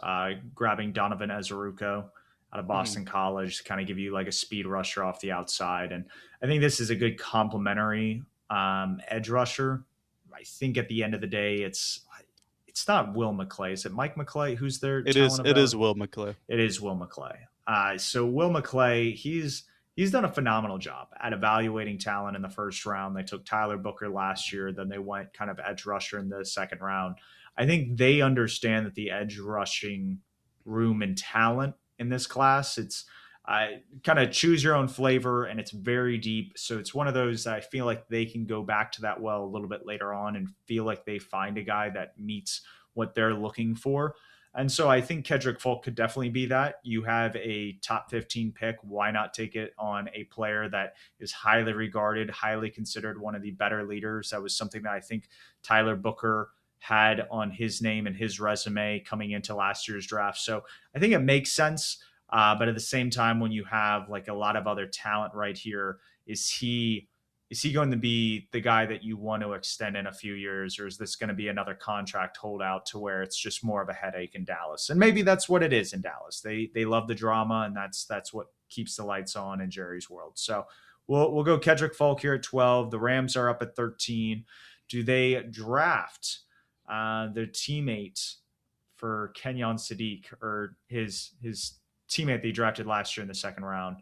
grabbing Donovan Ezeruko out of Mhm. Boston College to kind of give you like a speed rusher off the outside. And I think this is a good complementary edge rusher. I think at the end of the day, it's not Will McClay. Is it Mike McClay? Who's their It is talent it is about? Will McClay. It is Will McClay. So Will McClay, he's done a phenomenal job at evaluating talent in the first round. They took Tyler Booker last year, then they went kind of edge rusher in the second round. I think they understand that the edge rushing room and talent in this class, it's kind of choose your own flavor and it's very deep. So it's one of those that I feel like they can go back to that well a little bit later on and feel like they find a guy that meets what they're looking for. And so I think Kedrick Folk could definitely be that. You have a top 15 pick. Why not take it on a player that is highly regarded, highly considered one of the better leaders? That was something that I think Tyler Booker had on his name and his resume coming into last year's draft. So I think it makes sense. But at the same time, when you have like a lot of other talent right here, is he going to be the guy that you want to extend in a few years, or is this going to be another contract holdout to where it's just more of a headache in Dallas? And maybe that's what it is in Dallas. They love the drama, and that's what keeps the lights on in Jerry's world. So we'll go Kedrick Falk here at 12. The Rams are up at 13. Do they draft their teammate for Kenyon Sadiq, or his teammate they drafted last year in the second round.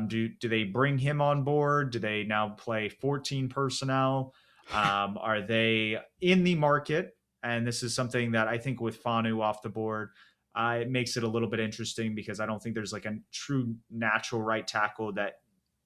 Do they bring him on board? Do they now play 14 personnel? Are they in the market? And this is something that I think with Fanu off the board, it makes it a little bit interesting because I don't think there's like a true natural right tackle that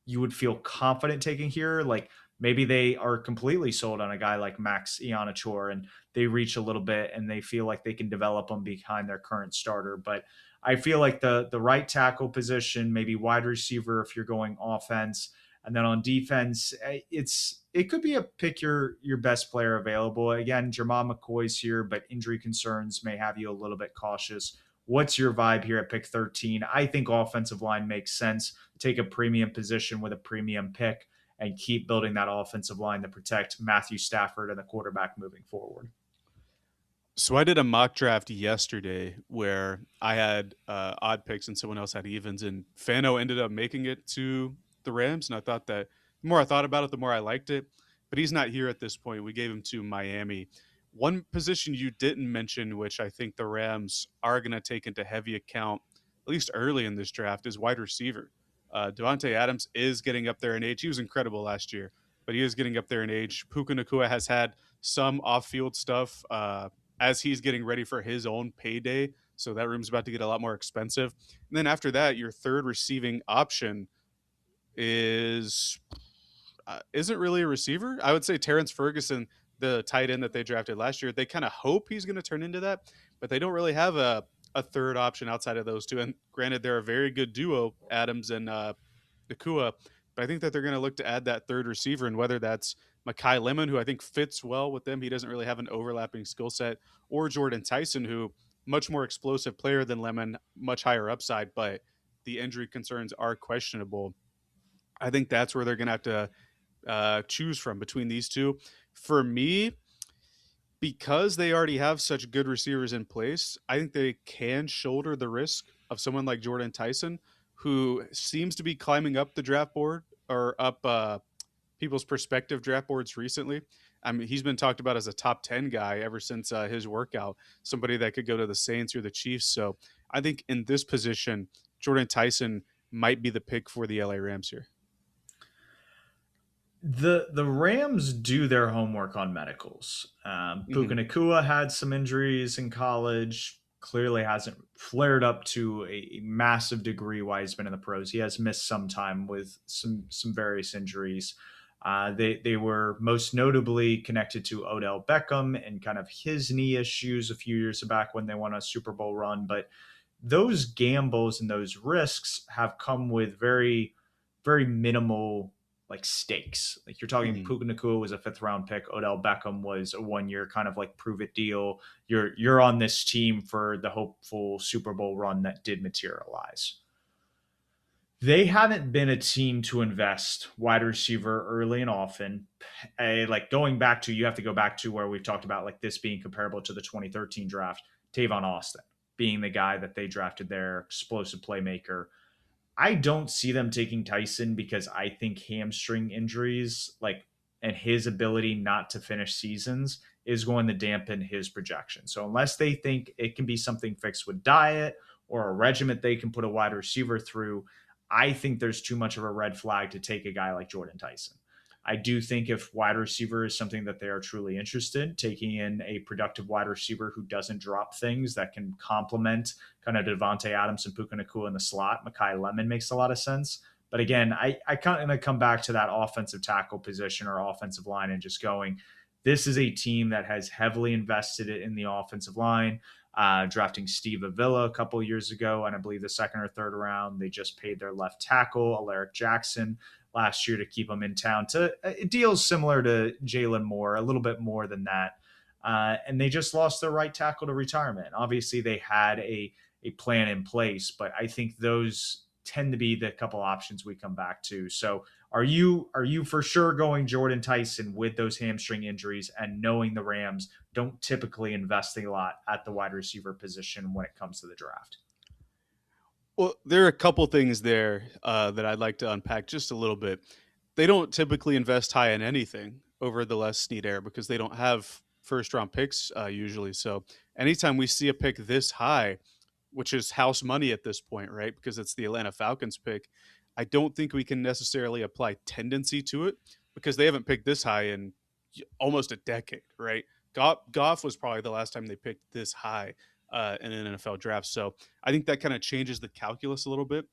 you would feel confident taking here. Like maybe they are completely sold on a guy like Max Ianachor and they reach a little bit and they feel like they can develop them behind their current starter. But I feel like the right tackle position, maybe wide receiver if you're going offense, and then on defense, it could be a pick your best player available. Again, Jamal McCoy's here, but injury concerns may have you a little bit cautious. What's your vibe here at pick 13? I think offensive line makes sense. Take a premium position with a premium pick and keep building that offensive line to protect Matthew Stafford and the quarterback moving forward. So I did a mock draft yesterday where I had odd picks and someone else had evens, and Fano ended up making it to the Rams. And I thought that the more I thought about it, the more I liked it. But he's not here at this point. We gave him to Miami. One position you didn't mention, which I think the Rams are going to take into heavy account, at least early in this draft, is wide receiver. Devontae Adams is getting up there in age. He was incredible last year, but he is getting up there in age. Puka Nacua has had some off-field stuff as he's getting ready for his own payday. So that room's about to get a lot more expensive. And then after that, your third receiving option is isn't really a receiver. I would say Terrence Ferguson, the tight end that they drafted last year, they kind of hope he's going to turn into that, but they don't really have a third option outside of those two. And granted, they're a very good duo, Adams and Nakua, but I think that they're going to look to add that third receiver, and whether that's Makai Lemon, who I think fits well with them. He doesn't really have an overlapping skill set, or Jordan Tyson, who much more explosive player than Lemon, much higher upside, but the injury concerns are questionable. I think that's where they're going to have to choose from between these two. For me, because they already have such good receivers in place, I think they can shoulder the risk of someone like Jordan Tyson, who seems to be climbing up the draft board or up people's perspective draft boards recently. I mean, he's been talked about as a top 10 guy ever since his workout, somebody that could go to the Saints or the Chiefs. So I think in this position, Jordan Tyson might be the pick for the LA Rams here. The Rams do their homework on medicals. Puka Mm-hmm. Nacua had some injuries in college. Clearly hasn't flared up to a massive degree while he's been in the pros. He has missed some time with some various injuries. They were most notably connected to Odell Beckham and kind of his knee issues a few years back when they won a Super Bowl run. But those gambles and those risks have come with very minimal like stakes. Like you're talking, Mm-hmm. Puka Nacua was a fifth round pick. Odell Beckham was a 1 year kind of like prove it deal. You're on this team for the hopeful Super Bowl run that did materialize. They haven't been a team to invest wide receiver early and often. Like going back to, you have to go back to where we've talked about like this being comparable to the 2013 draft. Tavon Austin being the guy that they drafted, their explosive playmaker. I don't see them taking Tyson because I think hamstring injuries, like, and his ability not to finish seasons is going to dampen his projection. So unless they think it can be something fixed with diet or a regiment they can put a wide receiver through, I think there's too much of a red flag to take a guy like Jordan Tyson. I do think if wide receiver is something that they are truly interested, taking in a productive wide receiver who doesn't drop things that can complement kind of Devontae Adams and Puka Nacua in the slot, Makai Lemon makes a lot of sense. But again, I kind of come back to that offensive tackle position or offensive line and just going, this is a team that has heavily invested in the offensive line. Drafting Steve Avila a couple of years ago, and I believe the second or third round, they just paid their left tackle, Alaric Jackson, last year to keep him in town. To deals similar to Jalon Moore, a little bit more than that. And they just lost their right tackle to retirement. Obviously, they had a plan in place, but I think those tend to be the couple options we come back to. So are you for sure going Jordan Tyson with those hamstring injuries and knowing the Rams don't typically invest a lot at the wide receiver position when it comes to the draft? Well, there are a couple things there that I'd like to unpack just a little bit. They don't typically invest high in anything over the Les Snead era because they don't have first round picks usually. So anytime we see a pick this high, which is house money at this point, right? Because it's the Atlanta Falcons pick. I don't think we can necessarily apply tendency to it because they haven't picked this high in almost a decade, right? Goff was probably the last time they picked this high in an NFL draft. So I think that kind of changes the calculus a little bit.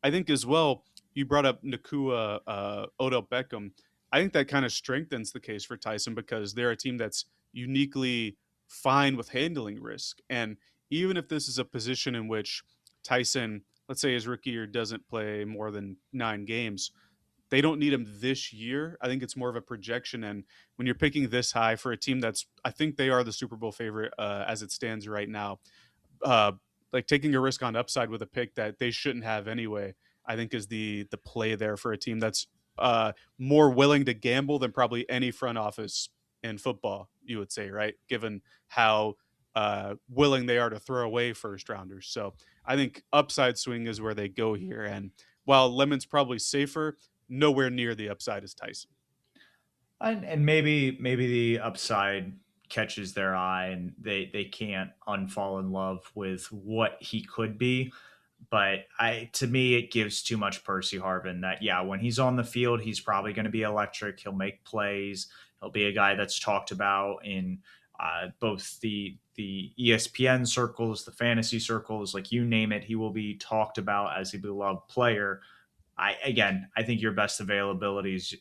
I think as well, you brought up Nakua, Odell Beckham. I think that kind of strengthens the case for Tyson because they're a team that's uniquely fine with handling risk. And even if this is a position in which Tyson, let's say his rookie year, doesn't play more than 9 games, they don't need him this year. I think it's more of a projection. And when you're picking this high for a team that's, I think they are the Super Bowl favorite as it stands right now, uh, like taking a risk on upside with a pick that they shouldn't have anyway, I think is the play there for a team that's more willing to gamble than probably any front office in football, you would say, right? Given how willing they are to throw away first rounders. So I think upside swing is where they go here. And while Lemon's probably safer, nowhere near the upside as Tyson. And maybe the upside catches their eye and they can't unfall in love with what he could be. But I to me it gives too much Percy Harvin that yeah, when he's on the field, he's probably going to be electric. He'll make plays. He'll be a guy that's talked about in both the ESPN circles, the fantasy circles, like you name it. He will be talked about as a beloved player. I think your best ability is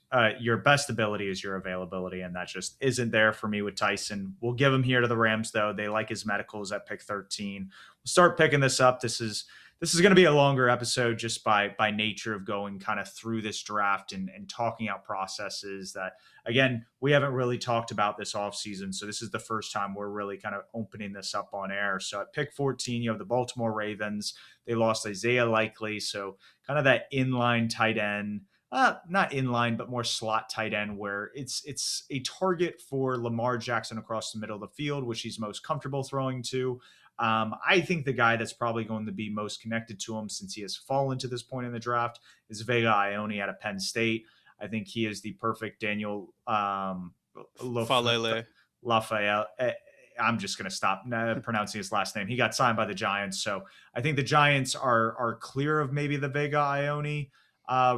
your availability, and that just isn't there for me with Tyson. We'll give him here to the Rams though. They like his medicals at pick 13. We'll start picking this up. This is going to be a longer episode just by nature of going kind of through this draft and talking out processes that again we haven't really talked about this offseason. So this is the first time we're really kind of opening this up on air. So at pick 14, you have the Baltimore Ravens. They lost Isaiah Likely, so kind of that inline tight end, not inline, but more slot tight end, where it's a target for Lamar Jackson across the middle of the field, which he's most comfortable throwing to. I think the guy that's probably going to be most connected to him since he has fallen to this point in the draft is Vega Ione out of Penn State. I think he is the perfect Daniel Falele. Lafayette. I'm just going to stop pronouncing his last name. He got signed by the Giants, so I think the Giants are clear of maybe the Vega Ione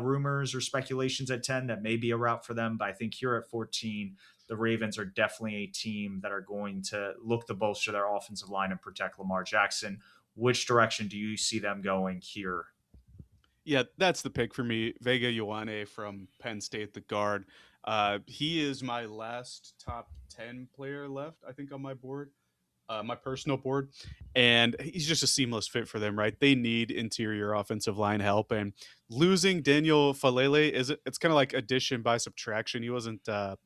rumors or speculations at 10 that may be a route for them. But I think here at 14, the Ravens are definitely a team that are going to look to bolster their offensive line and protect Lamar Jackson. Which direction do you see them going here? Yeah, that's the pick for me. Vega Ioane from Penn State, the guard. He is my last top 10 player left, I think, on my board, my personal board. And he's just a seamless fit for them, right? They need interior offensive line help. And losing Daniel Falele it's kind of like addition by subtraction. He wasn't the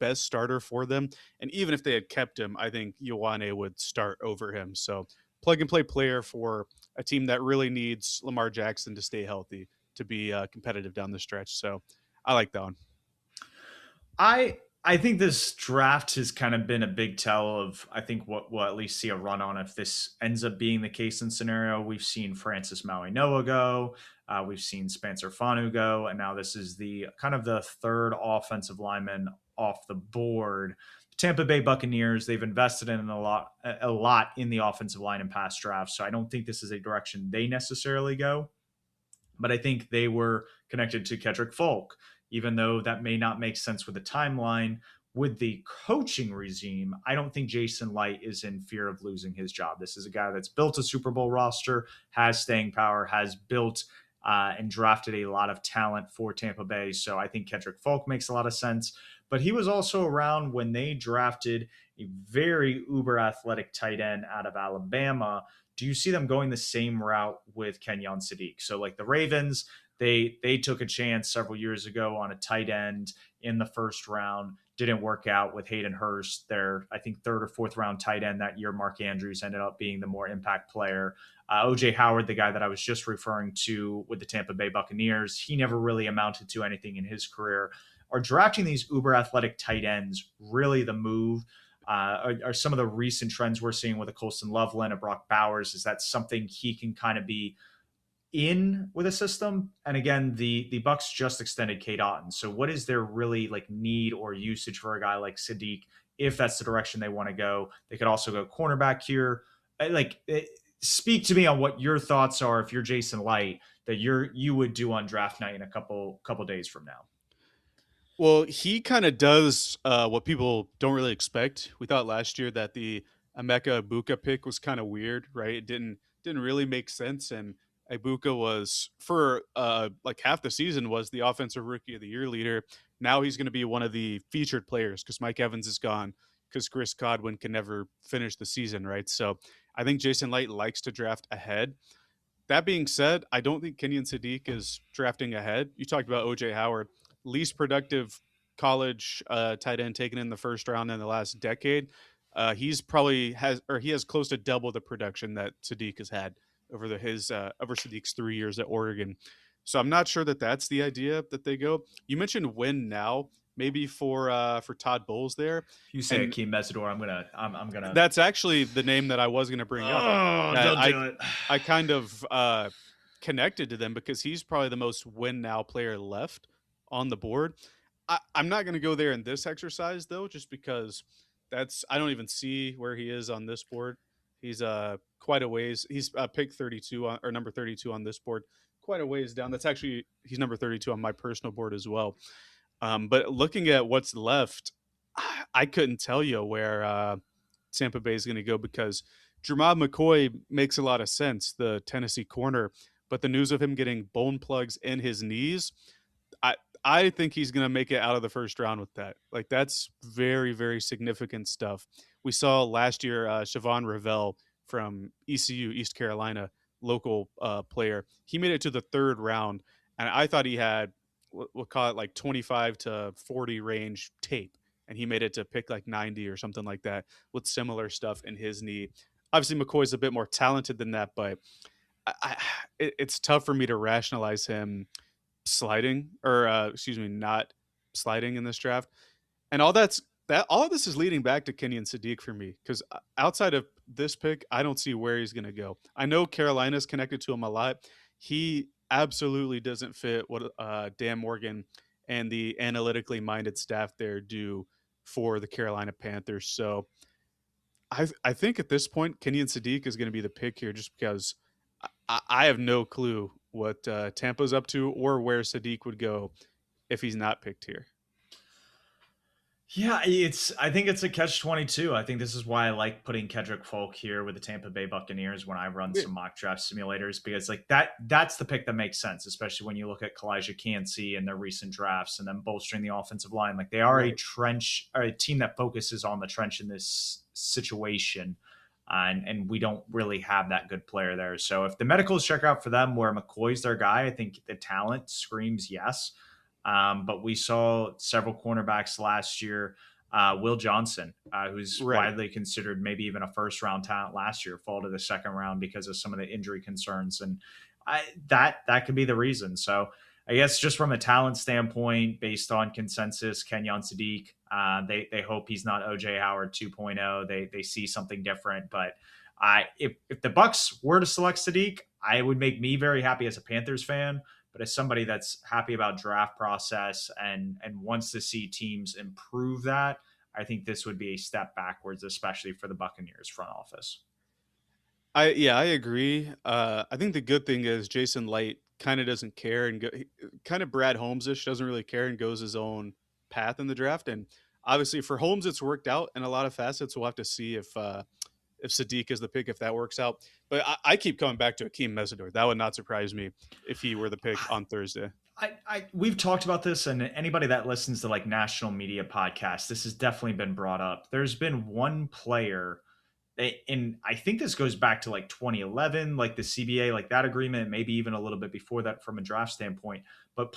best starter for them. And even if they had kept him, I think Ioane would start over him. So plug and play player for a team that really needs Lamar Jackson to stay healthy to be competitive down the stretch. So I like that one. I think this draft has kind of been a big tell of I think what we'll at least see a run on if this ends up being the case in scenario. We've seen Francis Maui Noah go, we've seen Spencer Fanu go, and now this is the kind of the third offensive lineman off the board. Tampa Bay Buccaneers, they've invested in a lot in the offensive line and pass draft, so I don't think this is a direction they necessarily go. But I think they were connected to Kedrick Folk, even though that may not make sense with the timeline. With the coaching regime, I don't think Jason Light is in fear of losing his job. This is a guy that's built a Super Bowl roster, has staying power, has built and drafted a lot of talent for Tampa Bay. So I think Kedrick Folk makes a lot of sense. But he was also around when they drafted a very uber athletic tight end out of Alabama. Do you see them going the same route with Kenyon Sadiq? So like the Ravens, they took a chance several years ago on a tight end in the first round. Didn't work out with Hayden Hurst, their I think third or fourth round tight end that year. Mark Andrews ended up being the more impact player. OJ Howard, the guy that I was just referring to with the Tampa Bay Buccaneers, he never really amounted to anything in his career. Are drafting these uber athletic tight ends really the move? Are some of the recent trends we're seeing with a Colston Loveland, a Brock Bowers, is that something he can kind of be in with a system? And again, the Bucks just extended Kate Otten. So what is there really like need or usage for a guy like Sadiq if that's the direction they want to go. They could also go cornerback here. Speak to me on what your thoughts are if you're Jason Light that you would do on draft night in a couple days from now. Well, he kind of does what people don't really expect. We thought last year that the Emeka Ibuka pick was kind of weird, right? It didn't really make sense, and Ibuka was for like half the season was the offensive rookie of the year leader. Now he's going to be one of the featured players because Mike Evans is gone because Chris Godwin can never finish the season, right? So I think Jason Light likes to draft ahead. That being said, I don't think Kenyon Sadiq is drafting ahead. You talked about OJ Howard, least productive college tight end taken in the first round in the last decade. He's probably he has close to double the production that Sadiq has had over over Sadiq's 3 years at Oregon. So I'm not sure that that's the idea that they go. You mentioned win now, maybe for Todd Bowles there. If you say And Akeem Mesidor, I'm gonna. that's actually the name that I was going to bring up. Oh, That don't do it. I kind of connected to them because he's probably the most win now player left on the board. I'm not going to go there in this exercise though, just because I don't even see where he is on this board. He's quite a ways. He's pick 32 or number 32 on this board, quite a ways down. He's number 32 on my personal board as well. But looking at what's left, I couldn't tell you where Tampa Bay is going to go because Jeremiah McCoy makes a lot of sense, the Tennessee corner, but the news of him getting bone plugs in his knees, I think he's going to make it out of the first round with that. Like that's very, very significant stuff. We saw last year Siobhan Arvell from ECU, East Carolina, local player. He made it to the third round, and I thought he had we'll call it like 25 to 40 range tape, and he made it to pick like 90 or something like that with similar stuff in his knee. Obviously, McCoy's a bit more talented than that, but it's tough for me to rationalize him sliding or not sliding in this draft. And all of this is leading back to Kenyon Sadiq for me because outside of this pick, I don't see where he's going to go. I know Carolina's connected to him a lot. He absolutely doesn't fit what Dan Morgan and the analytically minded staff there do for the Carolina Panthers. So I think at this point, Kenyon Sadiq is going to be the pick here just because I have no clue what Tampa's up to or where Sadiq would go if he's not picked here. Yeah, I think it's a catch-22. I think this is why I like putting Kedrick Folk here with the Tampa Bay Buccaneers when I run some mock draft simulators because like that's the pick that makes sense, especially when you look at Kalijah Cansey and their recent drafts and then bolstering the offensive line. Like they are a team that focuses on the trench in this situation. And we don't really have that good player there. So if the medicals check out for them where McCoy's their guy, I think the talent screams yes. But we saw several cornerbacks last year. Will Johnson, who's widely considered maybe even a first-round talent last year, fall to the second round because of some of the injury concerns, and that could be the reason. So I guess just from a talent standpoint, based on consensus, Kenyon Sadiq, they hope he's not OJ Howard 2.0. They see something different, but if the Bucs were to select Sadiq, I would make me very happy as a Panthers fan. But as somebody that's happy about draft process and wants to see teams improve that, I think this would be a step backwards, especially for the Buccaneers front office. I agree. I think the good thing is Jason Light kind of doesn't care and kind of Brad Holmes-ish, doesn't really care and goes his own path in the draft. And obviously for Holmes, it's worked out in a lot of facets. We'll have to see if Sadiq is the pick, if that works out. But I keep coming back to Akeem Mesidor. That would not surprise me if he were the pick on Thursday. We've talked about this, and anybody that listens to like national media podcasts, this has definitely been brought up. There's been one player, and I think this goes back to like 2011, like the CBA, like that agreement, maybe even a little bit before that from a draft standpoint. But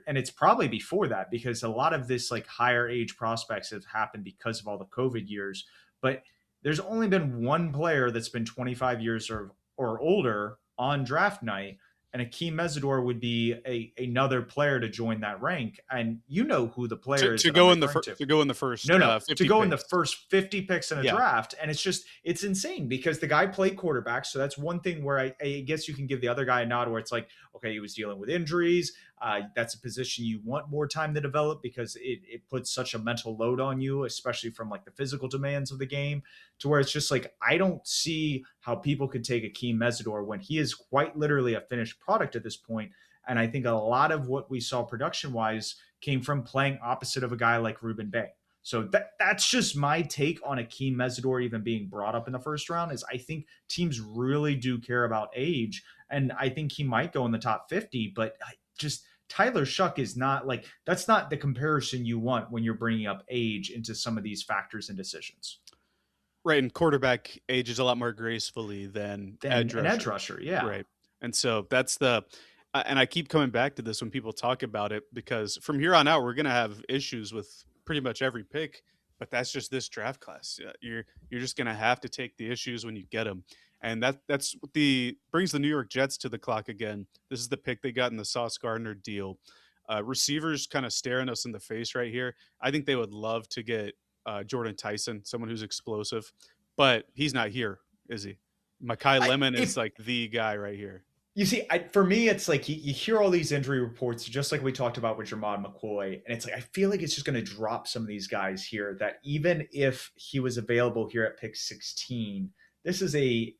and it's probably before that because a lot of this like higher age prospects have happened because of all the COVID years. But there's only been one player that's been 25 years or older on draft night, and Akeem Mesidor would be another player to join that rank. And you know who the player is to go in the first. To go in the first. No, 50 to go picks. in the first 50 picks in a draft, and it's insane because the guy played quarterback. So that's one thing where I guess you can give the other guy a nod where it's like, okay, he was dealing with injuries. That's a position you want more time to develop because it puts such a mental load on you, especially from like the physical demands of the game, to where it's just like I don't see how people could take Akeem Mesidor when he is quite literally a finished product at this point. And I think a lot of what we saw production wise came from playing opposite of a guy like Ruben Bay. So that's just my take on Akeem Mesidor even being brought up in the first round. Is I think teams really do care about age, and I think he might go in the top 50. But just Tyler Shuck is not like that's not the comparison you want when you're bringing up age into some of these factors and decisions. Right, and quarterback ages a lot more gracefully than Then edge an edge rusher. rusher, yeah. Right. And so that's the and I keep coming back to this when people talk about it because from here on out we're going to have issues with pretty much every pick, but that's just this draft class. You're just going to have to take the issues when you get them. And that's what the brings the New York Jets to the clock again. This is the pick they got in the Sauce Gardner deal. Receivers kind of staring us in the face right here. I think they would love to get Jordan Tyson, someone who's explosive, but he's not here, is he? Makai I Lemon is if like the guy right here. You see, for me, it's like you hear all these injury reports, just like we talked about with Jermod McCoy, and it's like I feel like it's just going to drop some of these guys here. That even if he was available here at pick 16, this is a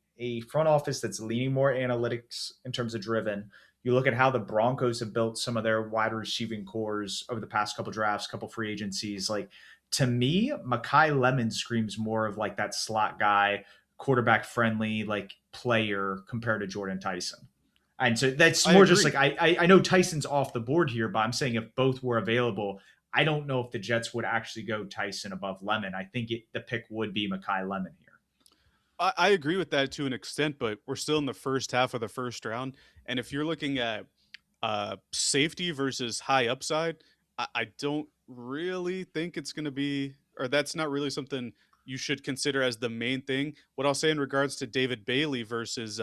front office that's leaning more analytics in terms of driven. You look at how the Broncos have built some of their wide receiving cores over the past couple drafts, couple free agencies. Like to me, Makai Lemon screams more of like that slot guy, quarterback friendly like player compared to Jordan Tyson. And so that's I more just agree. like I know Tyson's off the board here, but I'm saying if both were available, I don't know if the Jets would actually go Tyson above Lemon. I think the pick would be Makai Lemon here. I agree with that to an extent, but we're still in the first half of the first round. And if you're looking at safety versus high upside, I don't really think it's going to be, or that's not really something you should consider as the main thing. What I'll say in regards to David Bailey versus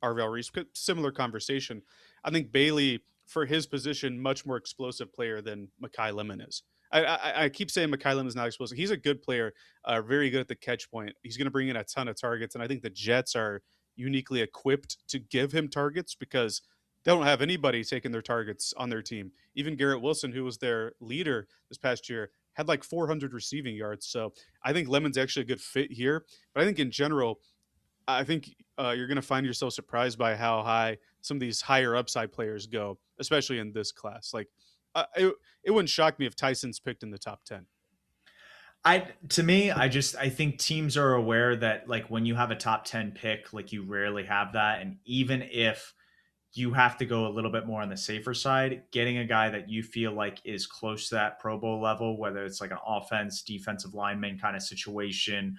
Arvell Reese, similar conversation. I think Bailey, for his position, much more explosive player than Makai Lemon is. I keep saying Makai Lemon is not explosive. He's a good player, very good at the catch point. He's going to bring in a ton of targets, and I think the Jets are uniquely equipped to give him targets because they don't have anybody taking their targets on their team. Even Garrett Wilson, who was their leader this past year, had like 400 receiving yards. So I think Lemon's actually a good fit here. But I think in general, I think you're going to find yourself surprised by how high some of these higher upside players go, especially in this class. Like, it wouldn't shock me if Tyson's picked in the top 10. I think teams are aware that like when you have a top 10 pick, like you rarely have that. And even if you have to go a little bit more on the safer side, getting a guy that you feel like is close to that Pro Bowl level, whether it's like an offense, defensive lineman kind of situation,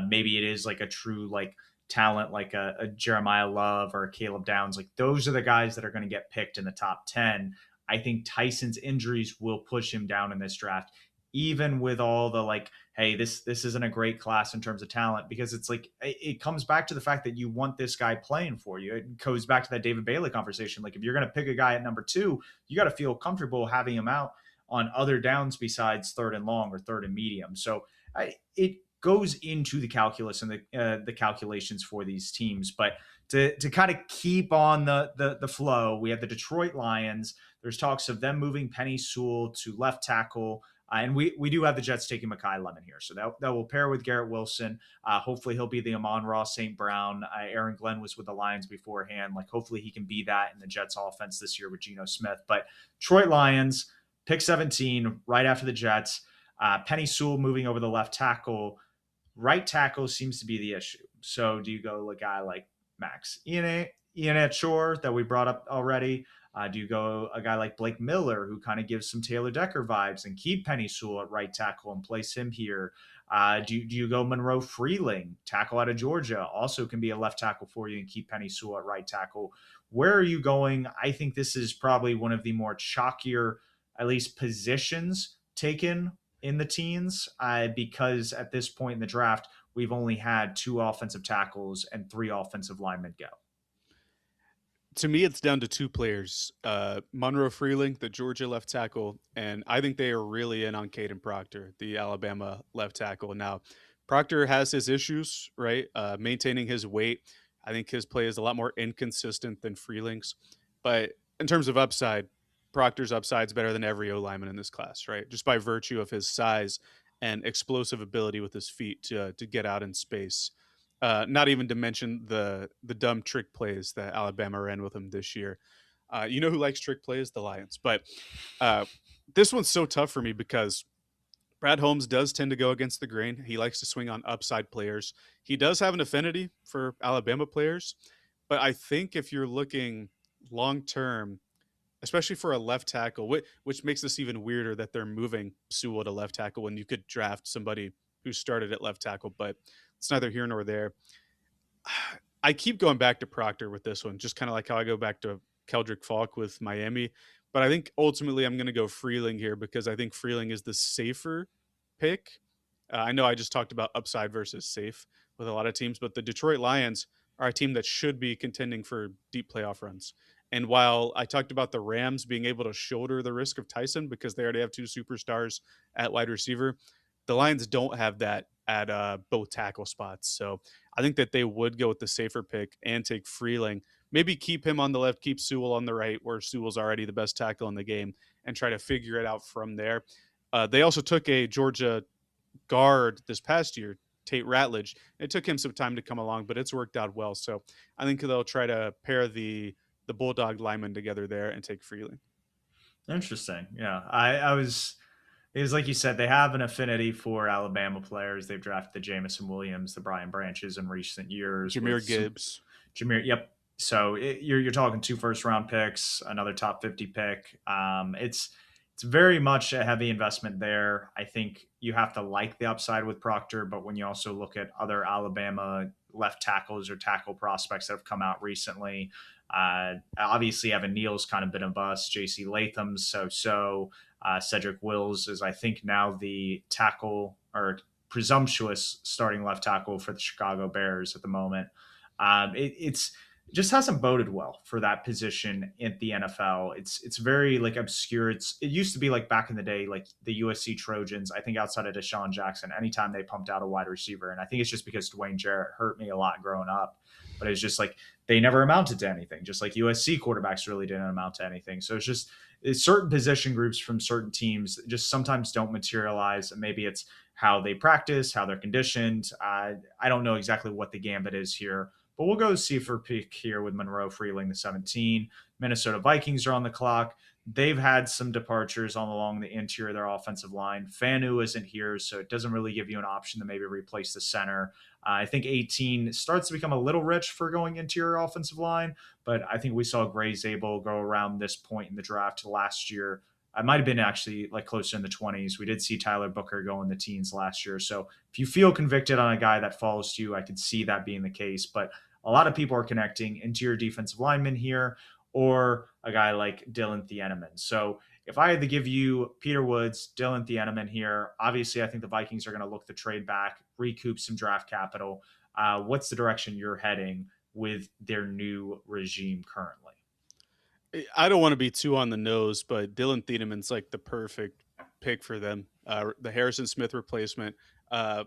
maybe it is like a true like talent like a Jeremiyah Love or a Caleb Downs, like those are the guys that are going to get picked in the top 10. I think Tyson's injuries will push him down in this draft, even with all the like, hey, this isn't a great class in terms of talent, because it's like it comes back to the fact that you want this guy playing for you. It goes back to that David Bailey conversation. Like if you're going to pick a guy at number 2, you got to feel comfortable having him out on other downs besides third and long or third and medium. So it goes into the calculus and the calculations for these teams. But to kind of keep on the flow, we have the Detroit Lions. There's talks of them moving Penny Sewell to left tackle. And we do have the Jets taking Makai Lemon here. So that will pair with Garrett Wilson. Hopefully he'll be the Amon-Ra St. Brown. Aaron Glenn was with the Lions beforehand. Like hopefully he can be that in the Jets offense this year with Geno Smith. But Detroit Lions, pick 17, right after the Jets. Penny Sewell moving over the left tackle. Right tackle seems to be the issue. So do you go a guy like Max Ian Shore that we brought up already? Do you go a guy like Blake Miller, who kind of gives some Taylor Decker vibes, and keep Penny Sewell at right tackle and place him here? Do you go Monroe Freeling, tackle out of Georgia, also can be a left tackle for you and keep Penny Sewell at right tackle? Where are you going? I think this is probably one of the more chalkier, at least positions taken in the teens, because at this point in the draft, we've only had 2 offensive tackles and 3 offensive linemen go. To me, it's down to 2 players, Monroe Freeling, the Georgia left tackle, and I think they are really in on Caden Proctor, the Alabama left tackle. Now, Proctor has his issues, right? Maintaining his weight. I think his play is a lot more inconsistent than Freeling's. But in terms of upside, Proctor's upside's better than every O lineman in this class, right? Just by virtue of his size and explosive ability with his feet to get out in space. Not even to mention the dumb trick plays that Alabama ran with him this year. You know who likes trick plays? The Lions. But uh, this one's so tough for me because Brad Holmes does tend to go against the grain. He likes to swing on upside players. He does have an affinity for Alabama players, but I think if you're looking long term, especially for a left tackle, which makes this even weirder that they're moving Sewell to left tackle when you could draft somebody who started at left tackle, but it's neither here nor there. I keep going back to Proctor with this one, just kind of like how I go back to Keldrick Falk with Miami. But I think ultimately I'm going to go Freeling here because I think Freeling is the safer pick. I know I just talked about upside versus safe with a lot of teams, but the Detroit Lions are a team that should be contending for deep playoff runs. And while I talked about the Rams being able to shoulder the risk of Tyson because they already have two superstars at wide receiver, the Lions don't have that at both tackle spots. So I think that they would go with the safer pick and take Freeling. Maybe keep him on the left, keep Sewell on the right, where Sewell's already the best tackle in the game, and try to figure it out from there. They also took a Georgia guard this past year, Tate Ratledge. It took him some time to come along, but it's worked out well. So I think they'll try to pair the Bulldog linemen together there and take Freeling. Interesting. Yeah, I was. It was like you said, they have an affinity for Alabama players. They've drafted the Jamison Williams, the Brian Branches in recent years with Jameer some Gibbs. Jameer. Yep. So you're talking two first round picks, another top 50 pick. It's very much a heavy investment there. I think you have to like the upside with Proctor, but when you also look at other Alabama left tackles or tackle prospects that have come out recently, obviously Evan Neal's kind of been a bust. J.C. Latham's so. Cedric Wills is, I think, now the tackle or presumptuous starting left tackle for the Chicago Bears at the moment. It's just hasn't boded well for that position in the NFL. It's very like obscure. It used to be like back in the day, like the USC Trojans. I think outside of Deshaun Jackson, anytime they pumped out a wide receiver, and I think it's just because Dwayne Jarrett hurt me a lot growing up. But it's just like they never amounted to anything. Just like USC quarterbacks really didn't amount to anything. So it's certain position groups from certain teams just sometimes don't materialize. And maybe it's how they practice, how they're conditioned. I don't know exactly what the gambit is here, but we'll go see for pick here with Monroe Freeling, the 17. Minnesota Vikings are on the clock. They've had some departures on along the interior of their offensive line. Fanu isn't here, so it doesn't really give you an option to maybe replace the center. I think 18 starts to become a little rich for going interior offensive line, but I think we saw Gray Zabel go around this point in the draft last year. I might have been actually like closer in the 20s. We did see Tyler Booker go in the teens last year. So if you feel convicted on a guy that falls to you, I could see that being the case. But a lot of people are connecting interior defensive lineman here or a guy like Dylan Thieneman. So if I had to give you Peter Woods, Dylan Thieneman here, obviously I think the Vikings are going to look to trade back, recoup some draft capital. What's the direction you're heading with their new regime currently? I don't want to be too on the nose, but Dylan Thieneman's like the perfect pick for them. The Harrison Smith replacement. Uh,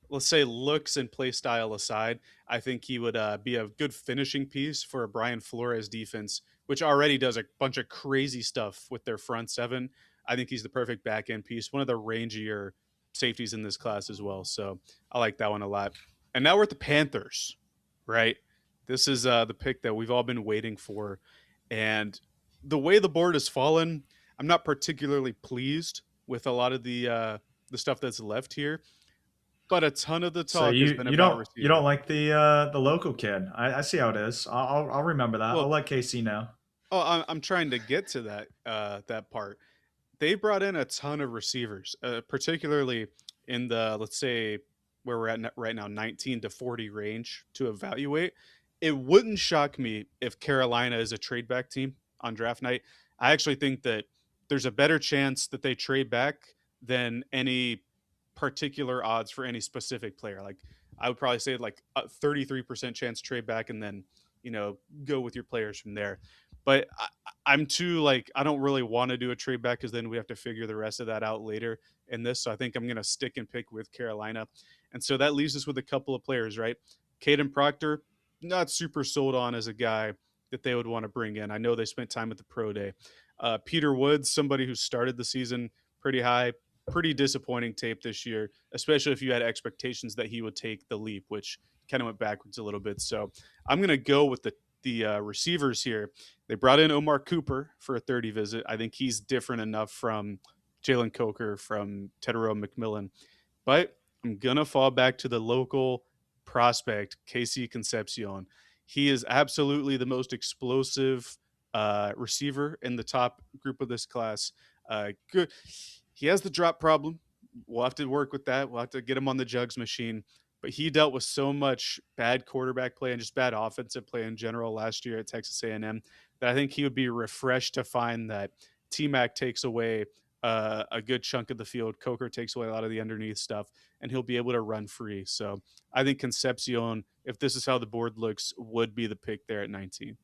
let's say looks and play style aside, I think he would be a good finishing piece for a Brian Flores defense, which already does a bunch of crazy stuff with their front seven. I think he's the perfect back end piece, one of the rangier safeties in this class as well. So I like that one a lot. And now we're at the Panthers, right? This is the pick that we've all been waiting for. And the way the board has fallen, I'm not particularly pleased with a lot of the stuff that's left here. But a ton of the So talk has you been you about don't receiver. like the local kid. I see how it is. I'll remember that. I'll Well, let Casey know. I'm trying to get to that part. They brought in a ton of receivers, particularly in the, let's say, where we're at right now, 19 to 40 range to evaluate. It wouldn't shock me if Carolina is a trade back team on draft night. I actually think that there's a better chance that they trade back than any particular odds for any specific player. Like I would probably say like a 33% chance trade back and then, go with your players from there. But I'm too like I don't really want to do a trade back because then we have to figure the rest of that out later in this. So I think I'm gonna stick and pick with Carolina, and so that leaves us with a couple of players, right? Caden Proctor, not super sold on as a guy that they would want to bring in. I know they spent time at the pro day. Peter Woods, somebody who started the season pretty high, pretty disappointing tape this year, especially if you had expectations that he would take the leap, which kind of went backwards a little bit. So I'm going to go with the receivers here. They brought in Omar Cooper for a 30 visit. I think he's different enough from Jalen Coker, from Tedero McMillan. But I'm going to fall back to the local prospect, Casey Concepcion. He is absolutely the most explosive receiver in the top group of this class. Good. He has the drop problem. We'll have to work with that. We'll have to get him on the jugs machine. But he dealt with so much bad quarterback play and just bad offensive play in general last year at Texas A&M that I think he would be refreshed to find that T-Mac takes away a good chunk of the field. Coker takes away a lot of the underneath stuff, and he'll be able to run free. So I think Concepcion, if this is how the board looks, would be the pick there at 19.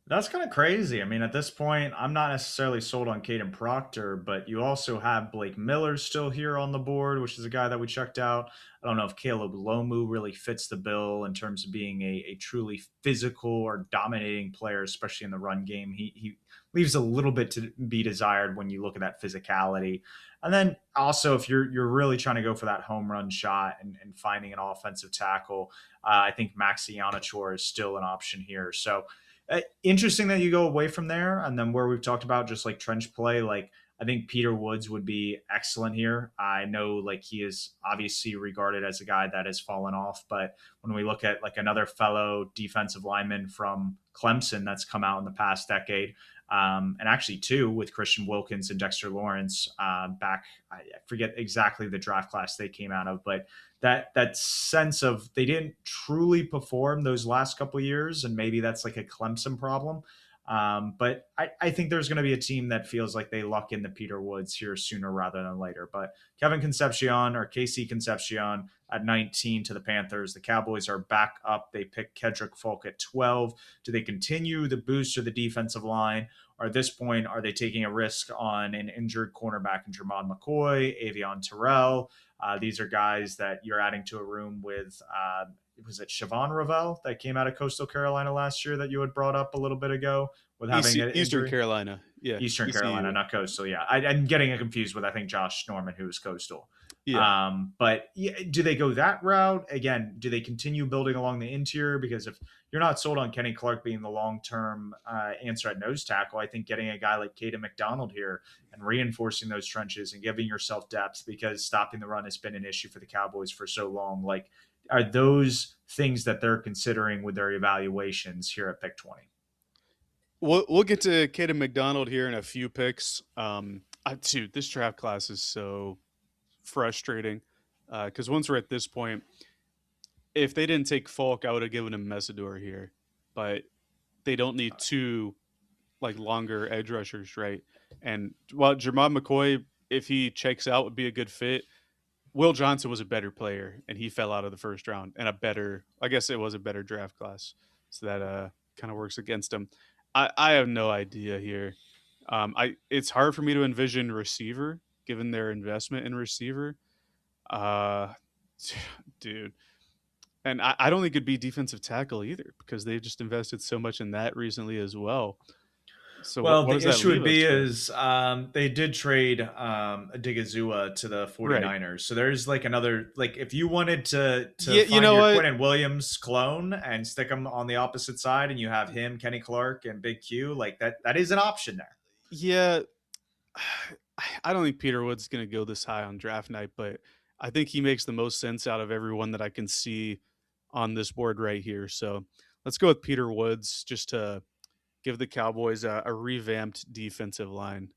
That's kind of crazy. I mean, at this point, I'm not necessarily sold on Caden Proctor, but you also have Blake Miller still here on the board, which is a guy that we checked out. I don't know if Caleb Lomu really fits the bill in terms of being a truly physical or dominating player, especially in the run game. He leaves a little bit to be desired when you look at that physicality. And then also, if you're really trying to go for that home run shot and finding an offensive tackle, I think Maxi Ionichor is still an option here. So interesting that you go away from there, and then where we've talked about just like trench play, like I think Peter Woods would be excellent here. I know like he is obviously regarded as a guy that has fallen off, but when we look at like another fellow defensive lineman from Clemson that's come out in the past decade, and actually two with Christian Wilkins and Dexter Lawrence back, I forget exactly the draft class they came out of, but that sense of they didn't truly perform those last couple of years, and maybe that's like a Clemson problem. But I think there's going to be a team that feels like they luck in the Peter Woods here sooner rather than later. But Kevin Concepcion or KC Concepcion at 19 to the Panthers. The Cowboys are back up. They pick Kedrick Folk at 12. Do they continue the boost to the defensive line? Or at this point, are they taking a risk on an injured cornerback in Jermon McCoy, Avion Terrell? These are guys that you're adding to a room with. Was it Siobhan Ravel that came out of Coastal Carolina last year that you had brought up a little bit ago with having an Eastern injury? Carolina. Yeah. Eastern ECU. Carolina, not Coastal. Yeah, I'm getting it confused with I think Josh Norman, who was Coastal. Yeah. But yeah, do they go that route again? Do they continue building along the interior? Because if you're not sold on Kenny Clark being the long-term answer at nose tackle, I think getting a guy like Caden McDonald here and reinforcing those trenches and giving yourself depth, because stopping the run has been an issue for the Cowboys for so long. Like, are those things that they're considering with their evaluations here at pick 20? We'll get to Caden McDonald here in a few picks. Dude, this draft class is so frustrating because once we're at this point, if they didn't take Falk, I would have given him Messidor here, but they don't need two like longer edge rushers, right? And while Jermon McCoy, if he checks out, would be a good fit. Will Johnson was a better player, and he fell out of the first round, and I guess it was a better draft class, so that kind of works against him. I have no idea here. It's hard for me to envision receiver given their investment in receiver. Uh, dude, and I don't think it'd be defensive tackle either because they've just invested so much in that recently as well. So Well, what the does that issue leave would be us with? is they did trade Digazua to the Right. 49ers. So there's like another, like if you wanted to Yeah, you find know your what? Quinnen Williams clone and stick him on the opposite side and you have him, Kenny Clark, and Big Q, like that is an option there. Yeah, I don't think Peter Wood's going to go this high on draft night, but I think he makes the most sense out of everyone that I can see on this board right here. So let's go with Peter Woods just to give the Cowboys a revamped defensive line.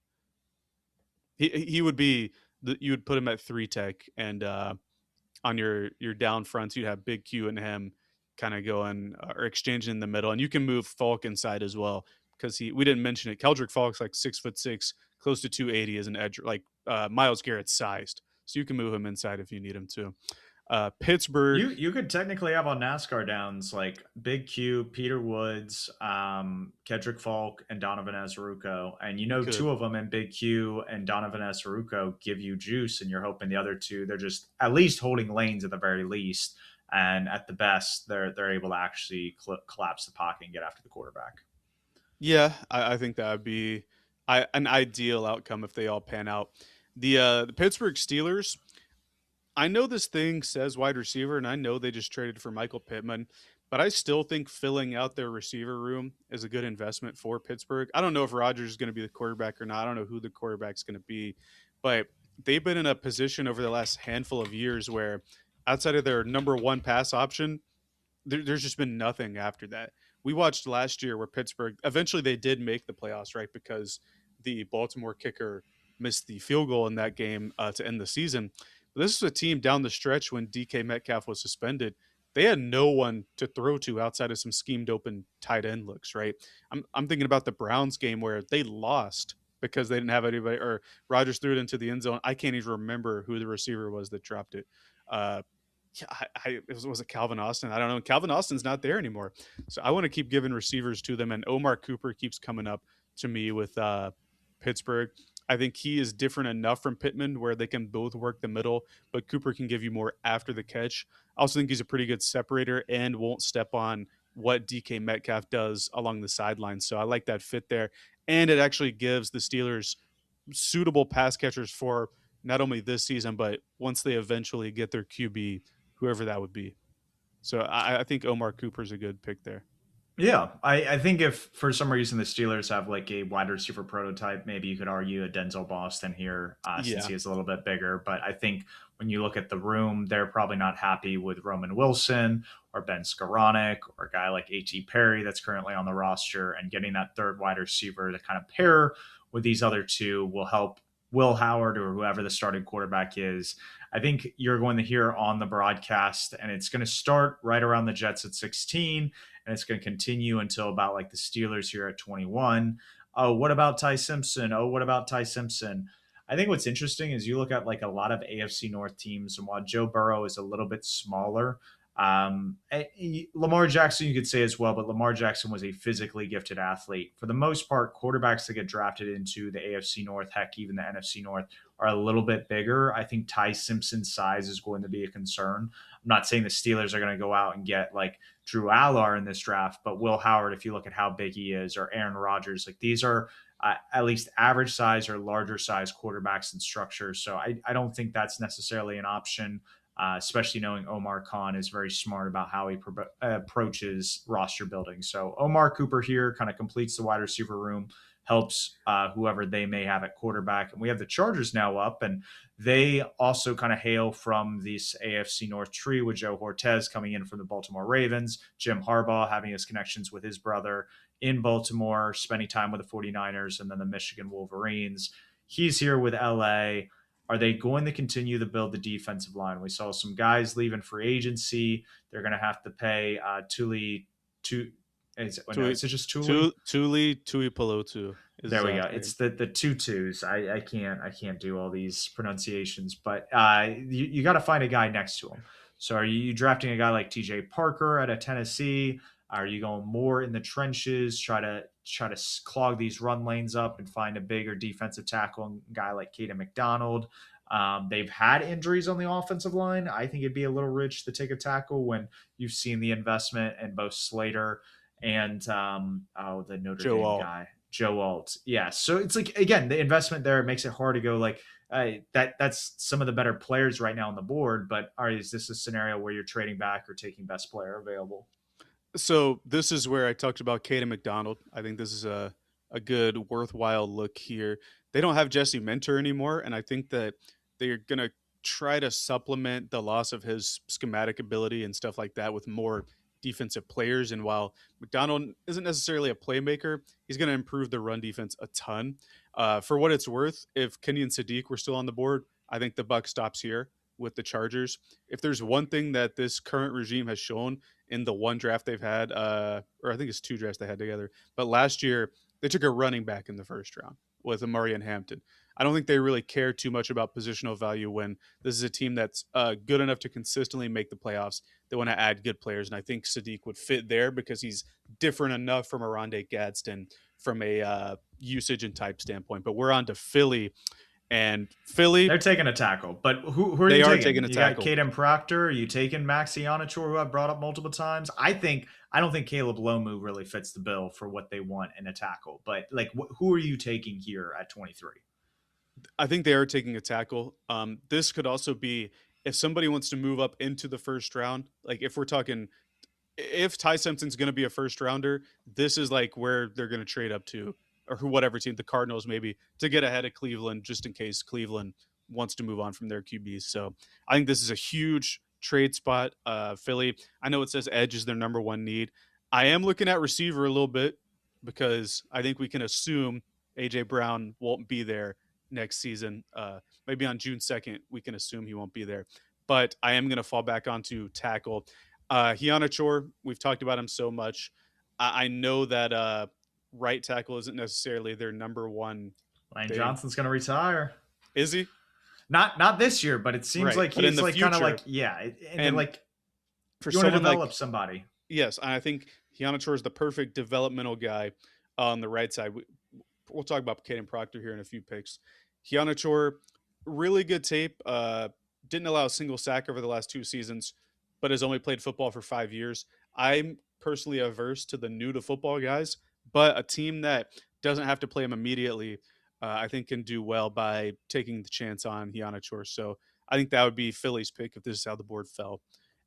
He would be you would put him at 3 tech, and on your down fronts you'd have Big Q and him kind of going or exchanging in the middle, and you can move Falk inside as well because we didn't mention it. Keldrick Falk's like 6'6", close to 280 as an edge, like Myles Garrett's sized, so you can move him inside if you need him to. Pittsburgh, You could technically have on NASCAR downs like Big Q, Peter Woods, Kedrick Falk, and Donovan Azaruko. And you you know, could. two of them in Big Q and Donovan Azaruko give you juice, and you're hoping the other two, they're just at least holding lanes at the very least. And at the best, they're able to actually collapse the pocket and get after the quarterback. Yeah, I think that would be an ideal outcome if they all pan out. The Pittsburgh Steelers, I know this thing says wide receiver, and I know they just traded for Michael Pittman, but I still think filling out their receiver room is a good investment for Pittsburgh. I don't know if Rodgers is going to be the quarterback or not. I don't know who the quarterback's going to be, but they've been in a position over the last handful of years where outside of their number one pass option, there's just been nothing after that. We watched last year where Pittsburgh eventually they did make the playoffs, right? Because the Baltimore kicker missed the field goal in that game to end the season. But this is a team down the stretch when DK Metcalf was suspended. They had no one to throw to outside of some schemed open tight end looks, right? I'm thinking about the Browns game where they lost because they didn't have anybody, or Rodgers threw it into the end zone. I can't even remember who the receiver was that dropped it. Yeah, was it Calvin Austin? I don't know. Calvin Austin's not there anymore, so I want to keep giving receivers to them. And Omar Cooper keeps coming up to me with Pittsburgh. I think he is different enough from Pittman where they can both work the middle, but Cooper can give you more after the catch. I also think he's a pretty good separator and won't step on what DK Metcalf does along the sidelines. So I like that fit there, and it actually gives the Steelers suitable pass catchers for not only this season, but once they eventually get their QB, whoever that would be. So I think Omar Cooper's a good pick there. Yeah, I think if for some reason the Steelers have like a wide receiver prototype, maybe you could argue a Denzel Boston here since Yeah. he is a little bit bigger. But I think when you look at the room, they're probably not happy with Roman Wilson or Ben Skoranek or a guy like A.T. Perry that's currently on the roster. And getting that third wide receiver to kind of pair with these other two will help Will Howard or whoever the starting quarterback is. I think you're going to hear on the broadcast, and it's going to start right around the Jets at 16 and it's going to continue until about like the Steelers here at 21. Oh, what about Ty Simpson? Oh, what about Ty Simpson? I think what's interesting is you look at like a lot of AFC North teams, and while Joe Burrow is a little bit smaller, Lamar Jackson you could say as well, but Lamar Jackson was a physically gifted athlete. For the most part, quarterbacks that get drafted into the AFC North, heck, even the NFC North, are a little bit bigger. I think Ty Simpson's size is going to be a concern. I'm not saying the Steelers are going to go out and get like Drew Allar in this draft, but Will Howard, if you look at how big he is, or Aaron Rodgers, like these are at least average size or larger size quarterbacks and structures. So I don't think that's necessarily an option, especially knowing Omar Khan is very smart about how he approaches roster building. So Omar Cooper here kind of completes the wide receiver room, helps whoever they may have at quarterback. And we have the Chargers now up, and they also kind of hail from this AFC North tree with Joe Hortez coming in from the Baltimore Ravens, Jim Harbaugh having his connections with his brother in Baltimore, spending time with the 49ers, and then the Michigan Wolverines. He's here with LA. Are they going to continue to build the defensive line? We saw some guys leaving free agency. They're going to have to pay Tuli. Tui Is it just Tuli? Tuli Tuipulotu is There his we go. last It's name. the two twos. I can't do all these pronunciations, but you got to find a guy next to him. So are you drafting a guy like T.J. Parker out of Tennessee? Are you going more in the trenches, try to clog these run lanes up and find a bigger defensive tackle guy like Caden McDonald? They've had injuries on the offensive line. I think it'd be a little rich to take a tackle when you've seen the investment in both Slater and the Notre Joe Dame Alt. guy, Joe Alt. Yeah. So it's like again, the investment there makes it hard to go like that's some of the better players right now on the board. But is this a scenario where you're trading back or taking best player available? So this is where I talked about Caden McDonald. I think this is a good worthwhile look here. They don't have Jesse Minter anymore, and I think that they're gonna try to supplement the loss of his schematic ability and stuff like that with more defensive players. And while McDonald isn't necessarily a playmaker, he's going to improve the run defense a ton. For what it's worth, if Kenny and Sadiq were still on the board, I think the buck stops here with the Chargers. If there's one thing that this current regime has shown in the one draft they've had, or I think it's two drafts they had together, but last year they took a running back in the first round with Amari and Hampton. I don't think they really care too much about positional value when this is a team that's good enough to consistently make the playoffs. They want to add good players, and I think Sadiq would fit there because he's different enough from Aronde Gadsden from a usage and type standpoint. But we're on to Philly, And Philly, They're taking a tackle, but who are they you are taking taking? a You got tackle. Caden Proctor. Are you taking Maxi Onachor, who I've brought up multiple times? I don't think Caleb Lomu really fits the bill for what they want in a tackle. But like, who are you taking here at 23? I think they are taking a tackle. This could also be if somebody wants to move up into the first round. Like if we're talking, if Ty Simpson's going to be a first rounder, this is like where they're going to trade up to, or who whatever team, the Cardinals maybe, to get ahead of Cleveland, just in case Cleveland wants to move on from their QBs. So I think this is a huge trade spot. Philly, I know it says edge is their number one need. I am looking at receiver a little bit because I think we can assume AJ Brown won't be there next season. Maybe on June 2nd, we can assume he won't be there. But I am going to fall back onto tackle. Hiana Chor, we've talked about him so much. I know that right tackle isn't necessarily their number one Lane thing. Johnson's going to retire. Is he? Not this year, but it seems Right. like But in he's the like kind of future, like yeah, and they're and like for you want to someone like, develop somebody. yes, I think Hiana Chor is the perfect developmental guy on the right side. We'll talk about Caden Proctor here in a few picks. Hiana Chor, really good tape. Didn't allow a single sack over the last 2 seasons, but has only played football for 5 years. I'm personally averse to the new to football guys, but a team that doesn't have to play him immediately, I think can do well by taking the chance on Hiana Chor. So I think that would be Philly's pick if this is how the board fell.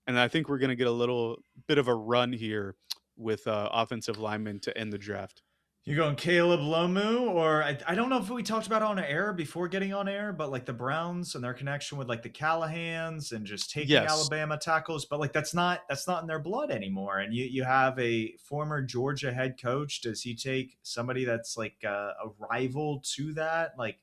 And I think we're going to get a little bit of a run here with offensive linemen to end the draft. You going Caleb Lomu, or I don't know if we talked about it on air before getting on air, but like the Browns and their connection with like the Callahans and just taking Yes, Alabama tackles, but like that's not in their blood anymore. And you have a former Georgia head coach. Does he take somebody that's like a rival to that, like,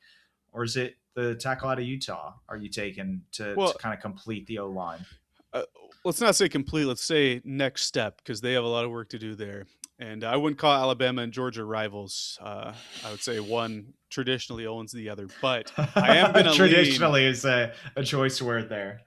or is it the tackle out of Utah? Are you taking to well, kind of complete the O line? uh, let's not say complete. Let's say next step because they have a lot of work to do there. And I wouldn't call Alabama and Georgia rivals. I would say one traditionally owns the other, but I am going to lean. Traditionally is a choice word there.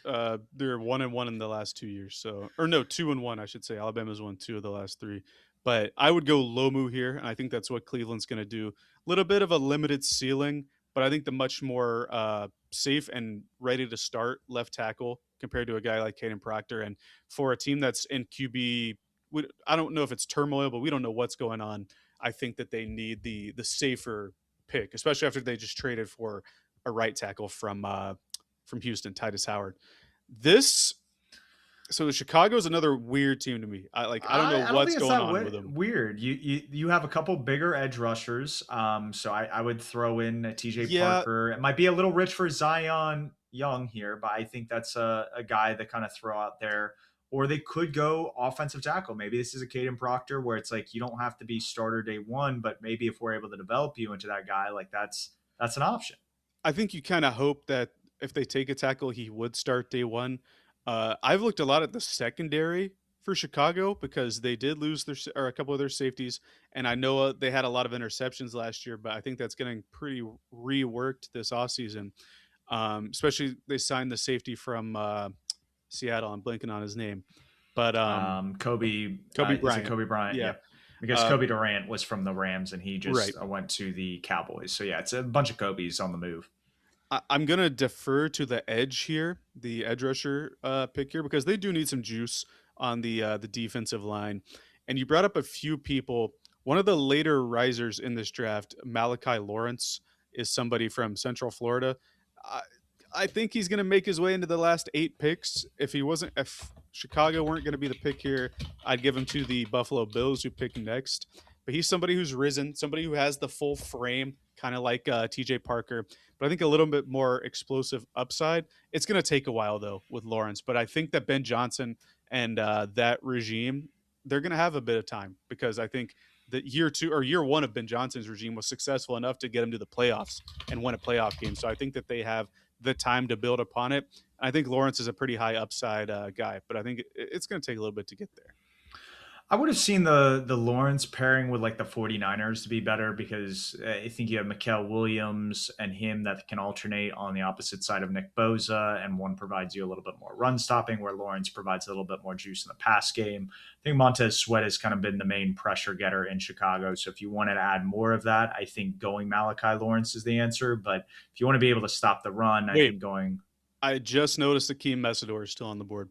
They're 1-1 in the last 2 years, so or no, 2-1, I should say. Alabama's won 2 of the last 3, but I would go Lomu here, and I think that's what Cleveland's going to do. A little bit of a limited ceiling, but I think the much more safe and ready to start left tackle compared to a guy like Caden Proctor, and for a team that's in QB, I don't know if it's turmoil, but we don't know what's going on. I think that they need the safer pick, especially after they just traded for a right tackle from Houston, Titus Howard. This so the Chicago's another weird team to me. I don't know I don't what's think it's going that on with them. weird. You have a couple bigger edge rushers. So I would throw in TJ Yeah, Parker. It might be a little rich for Zion Young here, but I think that's a guy that kind of throw out there. Or they could go offensive tackle. Maybe this is a Caden Proctor where it's like you don't have to be starter day one, but maybe if we're able to develop you into that guy, like that's an option. I think you kind of hope that if they take a tackle, he would start day one. I've looked a lot at the secondary for Chicago because they did lose or a couple of their safeties, and I know they had a lot of interceptions last year, but I think that's getting pretty reworked this offseason. Especially they signed the safety from Seattle. I'm blanking on his name, but Kobe, Kobe is it Bryant. Kobe Bryant? Yeah. Yep. Because Uh, Kobe Durant was from the Rams and he right. just went to the Cowboys. So yeah, it's a bunch of Kobe's on the move. I'm gonna defer to the edge here, the edge rusher pick here, because they do need some juice on the defensive line. And you brought up a few people. One of the later risers in this draft, Malachi Lawrence, is somebody from Central Florida. I, I think he's gonna make his way into the last 8 picks. If Chicago weren't gonna be the pick here, I'd give him to the Buffalo Bills, who pick next. But he's somebody who's risen, somebody who has the full frame, kind of like T.J. Parker, but I think a little bit more explosive upside. It's going to take a while though with Lawrence, but I think that Ben Johnson and that regime, they're going to have a bit of time because I think that year 2 or year 1 of Ben Johnson's regime was successful enough to get him to the playoffs and win a playoff game. So I think that they have the time to build upon it. I think Lawrence is a pretty high upside guy, but I think it's going to take a little bit to get there. I would have seen the Lawrence pairing with like the 49ers to be better because I think you have Mikael Williams and him that can alternate on the opposite side of Nick Bosa, and one provides you a little bit more run stopping, where Lawrence provides a little bit more juice in the pass game. I think Montez Sweat has kind of been the main pressure getter in Chicago. So if you wanted to add more of that, I think going Malachi Lawrence is the answer. But if you want to be able to stop the run, I Wait, think going I just noticed Akeem Messidor is still on the board.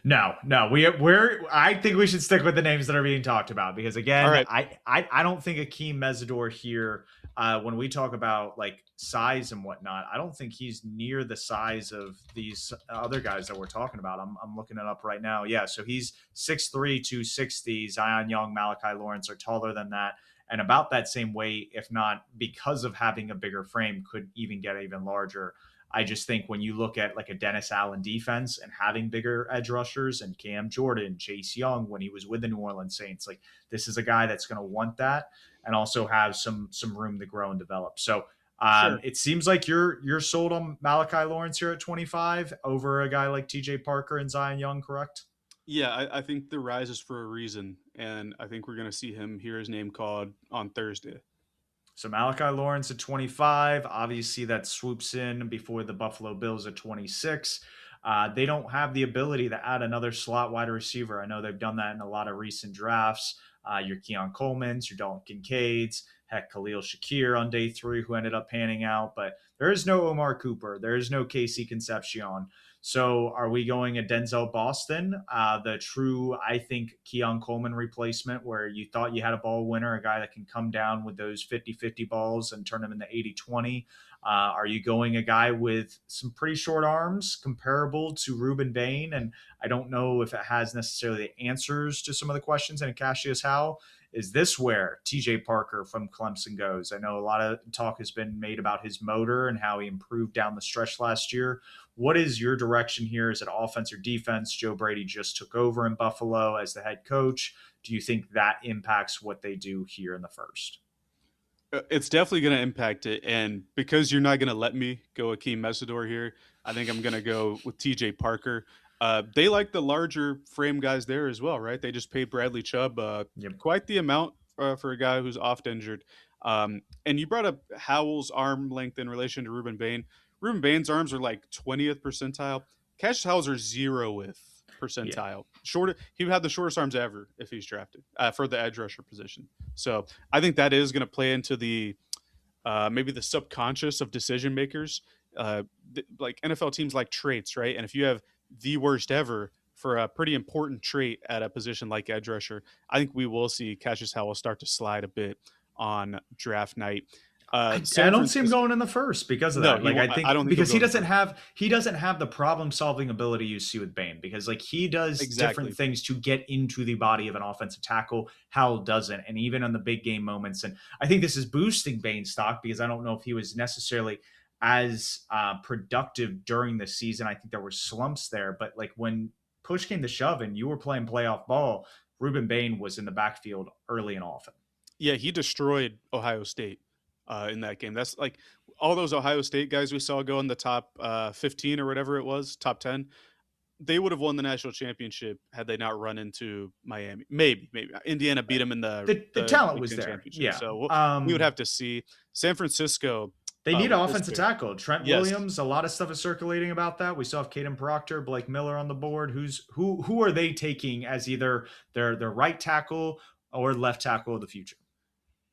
No, we're. I think we should stick with the names that are being talked about because All again, right, I don't think Akeem Mesidor here. When we talk about like size and whatnot, I don't think he's near the size of these other guys that we're talking about. I'm looking it up right now. Yeah, so he's 6'3", 260. Zion Young, Malachi Lawrence are taller than that, and about that same weight, if not because of having a bigger frame, could even get even larger. I just think when you look at like a Dennis Allen defense and having bigger edge rushers and Cam Jordan, Chase Young when he was with the New Orleans Saints, like this is a guy that's going to want that and also have some room to grow and develop. So sure. it seems like you're sold on Malachi Lawrence here at 25 over a guy like TJ Parker and Zion Young, correct? Yeah, I think the rise is for a reason, and I think we're going to see him hear his name called on Thursday. So Malachi Lawrence at 25. Obviously, that swoops in before the Buffalo Bills at 26. They don't have the ability to add another slot wide receiver. I know they've done that in a lot of recent drafts. Your Keon Coleman's, your Dalton Kincaid's, heck, Khalil Shakir on day 3, who ended up panning out. But there is no Omar Cooper. There is no Casey Concepcion. So are we going a Denzel Boston, the true, I think, Keon Coleman replacement, where you thought you had a ball winner, a guy that can come down with those 50-50 balls and turn them into 80-20? Are you going a guy with some pretty short arms comparable to Ruben Bain? And I don't know if it has necessarily the answers to some of the questions. And Cassius Howe, is this where TJ Parker from Clemson goes? I know a lot of talk has been made about his motor and how he improved down the stretch last year. What is your direction here? Is it offense or defense? Joe Brady just took over in Buffalo as the head coach. Do you think that impacts what they do here in the first? It's definitely going to impact it, and because you're not going to let me go Akeem Messidor here, I think I'm going to go with TJ Parker. They like the larger frame guys there as well, right? They just paid Bradley Chubb Yep. quite the amount for a guy who's oft injured. And you brought up Howell's arm length in relation to Ruben Bain. Ruben Bain's arms are like 20th percentile. Cash Howell's are 0th Yeah. percentile. Shorter, he would have the shortest arms ever if he's drafted for the edge rusher position. So I think that is going to play into the maybe the subconscious of decision makers. Like NFL teams like traits, right? And if you have the worst ever for a pretty important trait at a position like edge rusher, I think we will see Cassius Howell start to slide a bit on draft night. I San don't see him Francisco, going in the first because of no, that. Like I I think don't think he'll because go in the first. he doesn't have the problem solving ability you see with Bain because like he does different Exactly. things to get into the body of an offensive tackle. Howell doesn't, and even on the big game moments. And I think this is boosting Bain's stock because I don't know if he was necessarily as productive during the season. I think there were slumps there, but like when push came to shove and you were playing playoff ball, Ruben Bain was in the backfield early and often. Yeah, he destroyed Ohio State in that game. That's like all those Ohio State guys we saw go in the top 15 or whatever it was, top 10. They would have won the national championship had they not run into Miami. Maybe Indiana beat them in The the talent Big was Ten there, championship. yeah. So we would have to see. San Francisco They need an with this offensive pick. tackle. Trent Yes, Williams. A lot of stuff is circulating about that. We still have Caden Proctor, Blake Miller on the board. Who are they taking as either their right tackle or left tackle of the future?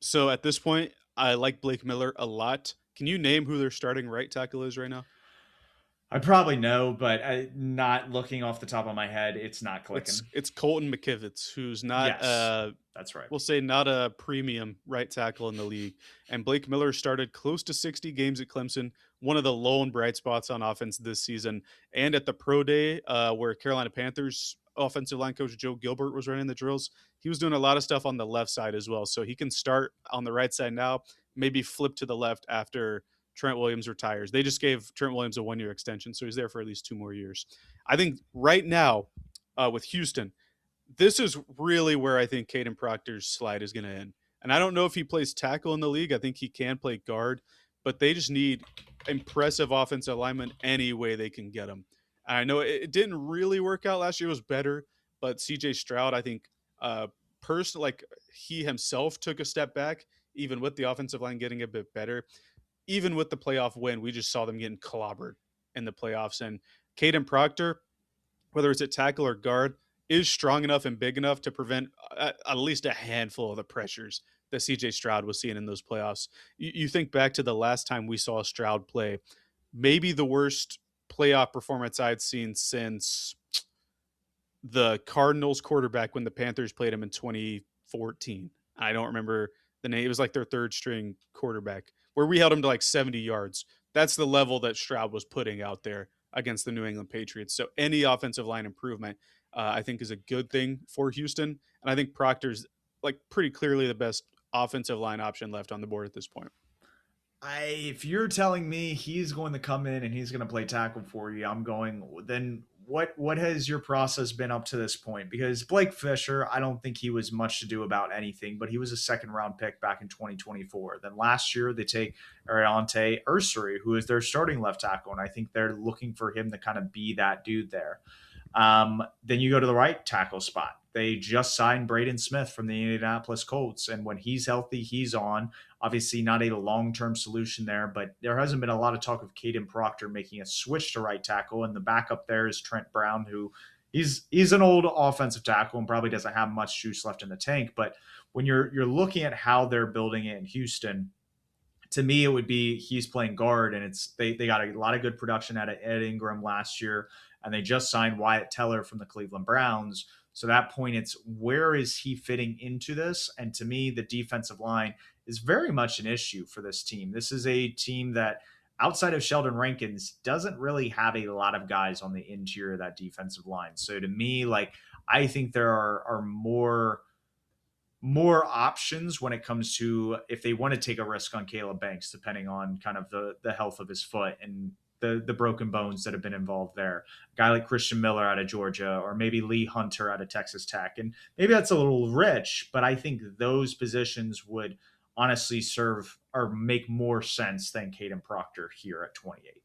so at this point, I like Blake Miller a lot. Can you name who their starting right tackle is right now? I probably know, but not looking off the top of my head, it's not It's clicking. it's Colton McKivitz, who's not Yes, that's right. we'll say not a premium right tackle in the league. And Blake Miller started close to 60 games at Clemson, one of the lone bright spots on offense this season. And at the pro day, where Carolina Panthers offensive line coach Joe Gilbert was running the drills, he was doing a lot of stuff on the left side as well. So he can start on the right side now, maybe flip to the left after Trent Williams retires. They just gave Trent Williams a 1 year extension, so he's there for at least 2 more years. I think right now with Houston, this is really where I think Caden Proctor's slide is going to end. And I don't know if he plays tackle in the league. I think he can play guard, but they just need impressive offensive alignment any way they can get him. And I know it didn't really work out last year. It was better, but CJ Stroud, I think, Like he himself took a step back, even with the offensive line getting a bit better. Even with the playoff win, we just saw them getting clobbered in the playoffs. And Caden Proctor, whether it's at tackle or guard, is strong enough and big enough to prevent at least a handful of the pressures that CJ Stroud was seeing in those playoffs. You think back to the last time we saw Stroud play, maybe the worst playoff performance I'd seen since the Cardinals quarterback when the Panthers played him in 2014. I don't remember the name. It was like their third string quarterback where we held him to like 70 yards. That's the level that Stroud was putting out there against the New England Patriots. So any offensive line improvement, I think, is a good thing for Houston. And I think Proctor's like pretty clearly the best offensive line option left on the board at this point. If you're telling me he's going to come in and he's going to play tackle for you, I'm going, then what has your process been up to this point? Because Blake Fisher, I don't think he was much to do about anything, but he was a second round pick back in 2024. Then last year they take Ariante Ursary, who is their starting left tackle, and I think they're looking for him to kind of be that dude there. Then you go to the right tackle spot. They just signed Braden Smith from the Indianapolis Colts, and when he's healthy, he's on. Obviously, not a long-term solution there, but there hasn't been a lot of talk of Caden Proctor making a switch to right tackle, and the backup there is Trent Brown, who he's an old offensive tackle and probably doesn't have much juice left in the tank. But when you're looking at how they're building it in Houston, to me, it would be he's playing guard, and they got a lot of good production out of Ed Ingram last year, and they just signed Wyatt Teller from the Cleveland Browns. So that point, it's where is he fitting into this? And to me, the defensive line is very much an issue for this team. This is a team that, outside of Sheldon Rankins, doesn't really have a lot of guys on the interior of that defensive line. So to me, like, I think there are more options when it comes to if they want to take a risk on Caleb Banks, depending on kind of the health of his foot and the broken bones that have been involved there. A guy like Christian Miller out of Georgia, or maybe Lee Hunter out of Texas Tech. And maybe that's a little rich, but I think those positions would honestly serve or make more sense than Caden Proctor here at 28.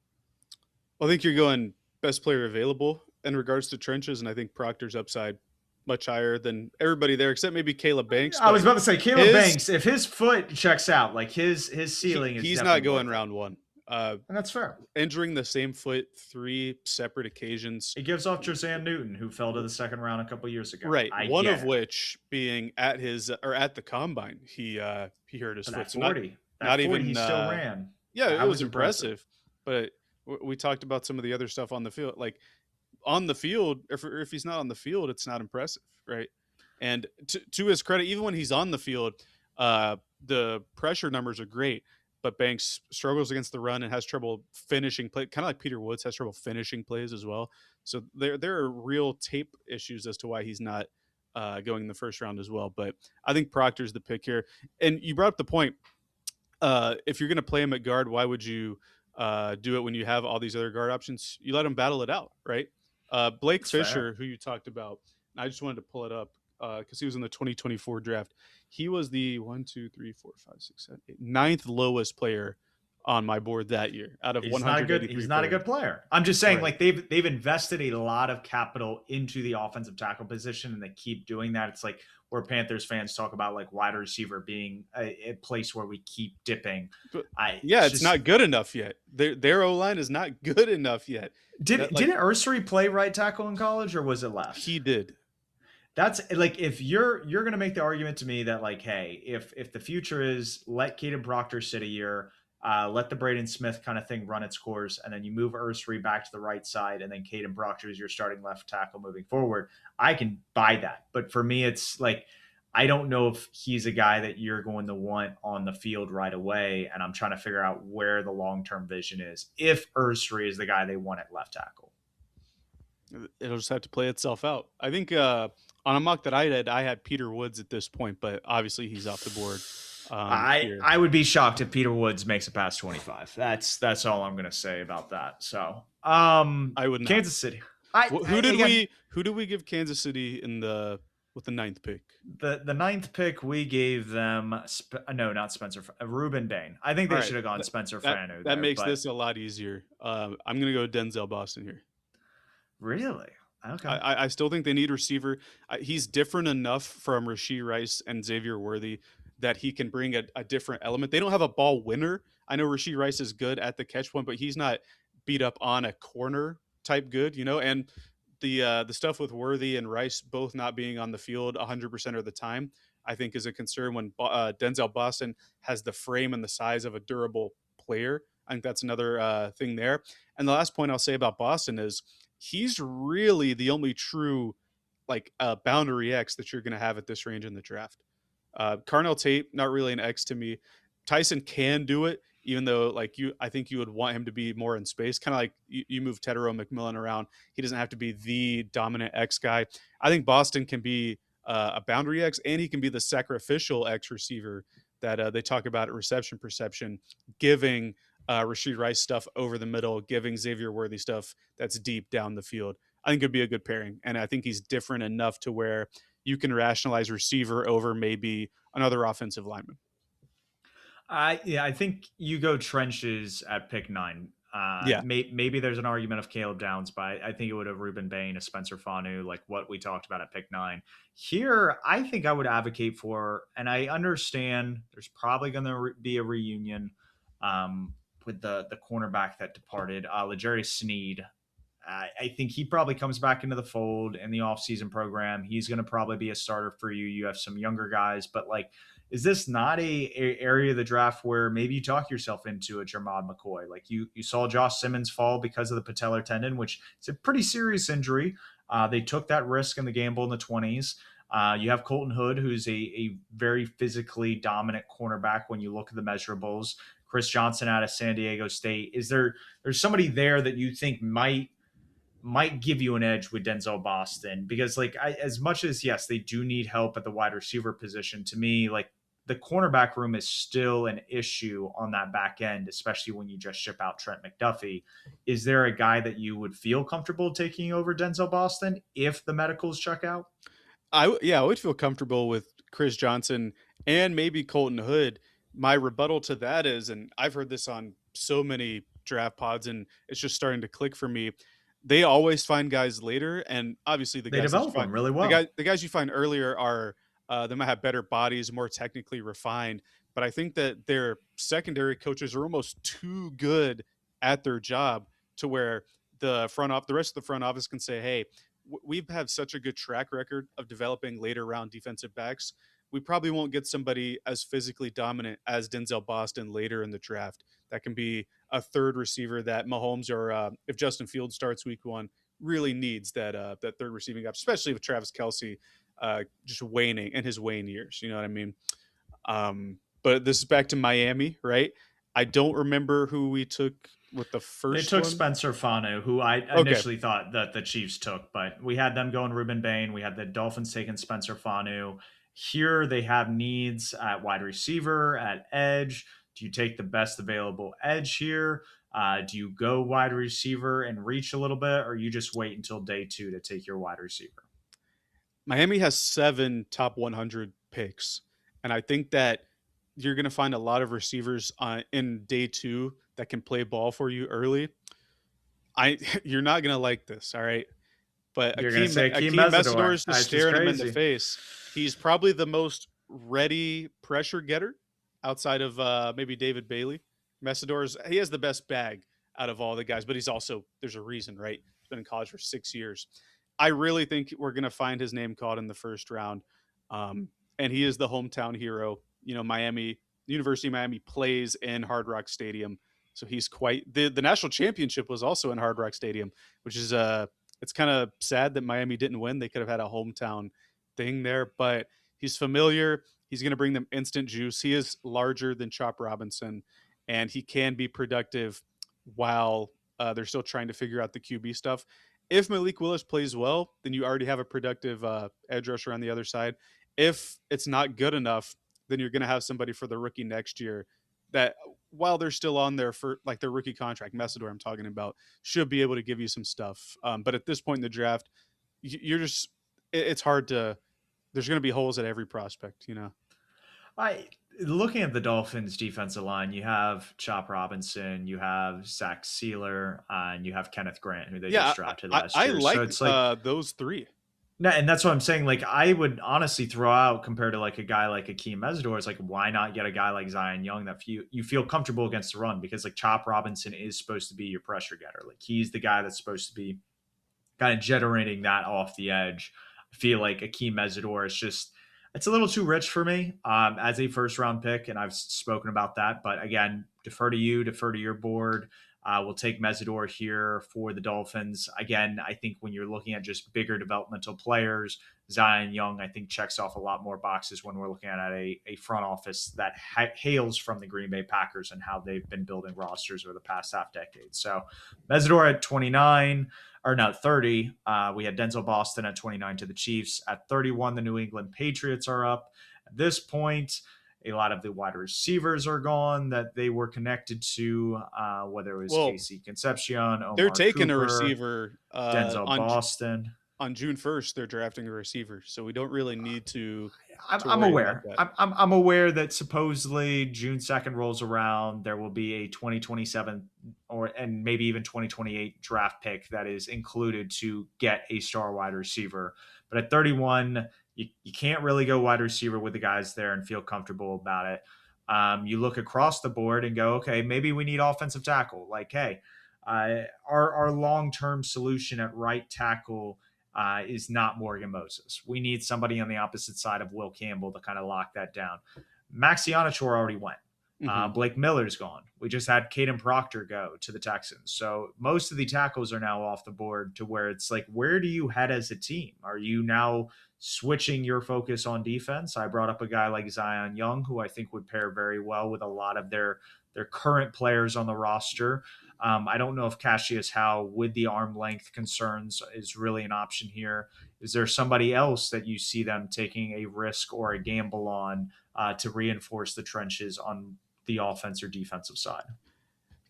Well, I think you're going best player available in regards to trenches, and I think Proctor's upside much higher than everybody there, except maybe Caleb Banks. I was about to say Caleb Banks, if his foot checks out, like his ceiling is he's not going round one. And that's fair. Injuring the same foot 3 separate occasions. It gives off Josan Newton, who fell to the second round a couple years ago. Right. One of which being at the combine, he hurt his foot. 40. So not even he still ran. Yeah, it was impressive. But we talked about some of the other stuff on the field. Like on the field, if he's not on the field, it's not impressive, right? And to his credit, even when he's on the field, the pressure numbers are great. But Banks struggles against the run and has trouble finishing play, kind of like Peter Woods has trouble finishing plays as well. So there are real tape issues as to why he's not going in the first round as well. But I think Proctor's the pick here. And you brought up the point, if you're going to play him at guard, why would you do it when you have all these other guard options? You let him battle it out, right? Blake Fisher, who you talked about, I just wanted to pull it up because he was in the 2024 draft. He was the 9th lowest player on my board that year out of 183. He's not a good player. I'm just saying, like they've invested a lot of capital into the offensive tackle position, and they keep doing that. It's like where Panthers fans talk about like wide receiver being a place where we keep dipping. It's not good enough yet. Their O-line is not good enough yet. Didn't Ursary play right tackle in college, or was it left? He did. That's like, if you're going to make the argument to me that like, hey, if the future is let Caden Proctor sit a year, let the Braden Smith kind of thing run its course, and then you move Ursary back to the right side, and then Caden Proctor is your starting left tackle moving forward, I can buy that. But for me, it's like, I don't know if he's a guy that you're going to want on the field right away, and I'm trying to figure out where the long-term vision is if Ursary is the guy they want at left tackle. It'll just have to play itself out. I think on a mock that I did, I had Peter Woods at this point, but obviously he's off the board. I would be shocked if Peter Woods makes it past 25. That's all I'm going to say about that. So I would not. Kansas City. Who did we give Kansas City with the 9th pick? The 9th pick, we gave them not Spencer, Ruben Bain. I think they should have gone Spencer Fanu. That makes this a lot easier. I'm going to go Denzel Boston here. Really? Okay. I still think they need receiver. He's different enough from Rashee Rice and Xavier Worthy that he can bring a different element. They don't have a ball winner. I know Rashee Rice is good at the catch point, but he's not beat up on a corner type good, you know. And the stuff with Worthy and Rice both not being on the field 100% of the time, I think is a concern when Denzel Boston has the frame and the size of a durable player. I think that's another thing there. And the last point I'll say about Boston is he's really the only true like boundary X that you're going to have at this range in the draft. Carnell Tate, not really an X to me. Tyson can do it, even though like I think you would want him to be more in space. Kind of like you move Tedero McMillan around. He doesn't have to be the dominant X guy. I think Boston can be a boundary X, and he can be the sacrificial X receiver that they talk about at reception perception, giving Rashee Rice stuff over the middle, giving Xavier Worthy stuff that's deep down the field. I think it'd be a good pairing, and I think he's different enough to where you can rationalize receiver over maybe another offensive lineman. I think you go trenches at pick 9. Yeah, Maybe there's an argument of Caleb Downs, but I think it would have Ruben Bain, a Spencer Fanu, like what we talked about at pick 9. Here, I think I would advocate for, and I understand there's probably going to be a reunion with the cornerback that departed, L'Jarius Sneed. I think he probably comes back into the fold in the offseason program. He's going to probably be a starter for you. You have some younger guys, but like, is this not a area of the draft where maybe you talk yourself into a Jermod McCoy? Like you saw Josh Simmons fall because of the patellar tendon, which is a pretty serious injury. They took that risk in the gamble in the 20s. You have Colton Hood, who's a very physically dominant cornerback when you look at the measurables. Chris Johnson out of San Diego State. There's somebody there that you think might give you an edge with Denzel Boston? Because like as much as yes, they do need help at the wide receiver position, to me, like the cornerback room is still an issue on that back end, especially when you just ship out Trent McDuffie. Is there a guy that you would feel comfortable taking over Denzel Boston if the medicals check out? I would feel comfortable with Chris Johnson and maybe Colton Hood. My rebuttal to that is, and I've heard this on so many draft pods, and it's just starting to click for me. They always find guys later, and obviously They develop them really well. the guys you find earlier are they might have better bodies, more technically refined. But I think that their secondary coaches are almost too good at their job to where the rest of the front office can say, "Hey, we've had such a good track record of developing later round defensive backs. We probably won't get somebody as physically dominant as Denzel Boston later in the draft. That can be a third receiver that Mahomes or if Justin Fields starts week 1, really needs that third receiving up, especially with Travis Kelsey just waning in his wane years. You know what I mean? But this is back to Miami, right? I don't remember who we took with the They first took one. Spencer Fanu, who I Okay, initially thought that the Chiefs took, but we had them going Ruben Bain. We had the Dolphins taking Spencer Fanu. Here they have needs at wide receiver, at edge. Do you take the best available edge here? Do you go wide receiver and reach a little bit, or you just wait until day 2 to take your wide receiver? Miami has 7 top 100 picks, and I think that you're going to find a lot of receivers in day 2 that can play ball for you early. I You're not going to like this, all right? But You're going to say Akeem Akeem Messador Mesidor. is just That's just staring him in the crazy. face. He's probably the most ready pressure getter outside of maybe David Bailey. He has the best bag out of all the guys, but he's also there's a reason, right? He's been in college for 6 years. I really think we're gonna find his name called in the first round, um, and he is the hometown hero. You know, University of Miami plays in Hard Rock Stadium, so he's quite the national championship was also in Hard Rock Stadium, which is it's kind of sad that Miami didn't win. They could have had a hometown thing there, but he's familiar. He's going to bring them instant juice. He is larger than Chop Robinson, and he can be productive while they're still trying to figure out the QB stuff. If Malik Willis plays well, then you already have a productive edge rusher on the other side. If it's not good enough, then you're going to have somebody for the rookie next year that while they're still on there for like their rookie contract, Messidor I'm talking about, should be able to give you some stuff. But at this point in the draft, you're just it's hard to. There's going to be holes at every prospect, you know. looking at the Dolphins' defensive line, you have Chop Robinson, you have Zach Sealer, and you have Kenneth Grant, who they Yeah, just drafted I last year. So like it's like, those three. no, and that's what I'm saying. Like, I would honestly throw out compared to like a guy like Akeem Mesidor. It's like, why not get a guy like Zion Young that you feel comfortable against the run? Because like Chop Robinson is supposed to be your pressure getter. Like he's the guy that's supposed to be kind of generating that off the edge. I feel like Akeem Mesidor is just it's a little too rich for me as a first round pick, and I've spoken about that. But again, defer to you, defer to your board. We'll take Mesidor here for the Dolphins. Again, I think when you're looking at just bigger developmental players, Zion Young, I think, checks off a lot more boxes when we're looking at a front office that hails from the Green Bay Packers and how they've been building rosters over the past half decade. So Mesidor at 29, or no, 30. We had Denzel Boston at 29 to the Chiefs. At 31, the New England Patriots are up. At this point, a lot of the wide receivers are gone that they were connected to, whether it was Well, Casey Concepcion, they're Omar taking a Cooper, receiver Denzel Boston. on June 1st. They're drafting a receiver, so we don't really need to I'm worry about aware. that. I'm aware that supposedly June 2nd rolls around, there will be a 2027 or and maybe even 2028 draft pick that is included to get a star wide receiver. But at 31, you can't really go wide receiver with the guys there and feel comfortable about it. You look across the board and go, okay, maybe we need offensive tackle. Like, hey, our long term solution at right tackle is not Morgan Moses. We need somebody on the opposite side of Will Campbell to kind of lock that down. Max Ionichor already went. Mm-hmm. Blake Miller's gone. We just had Caden Proctor go to the Texans. So most of the tackles are now off the board to where it's like, where do you head as a team? Are you now switching your focus on defense? I brought up a guy like Zion Young, who I think would pair very well with a lot of their current players on the roster. I don't know if Cassius Howe, with the arm length concerns, is really an option here. Is there somebody else that you see them taking a risk or a gamble on to reinforce the trenches on the offense or defensive side?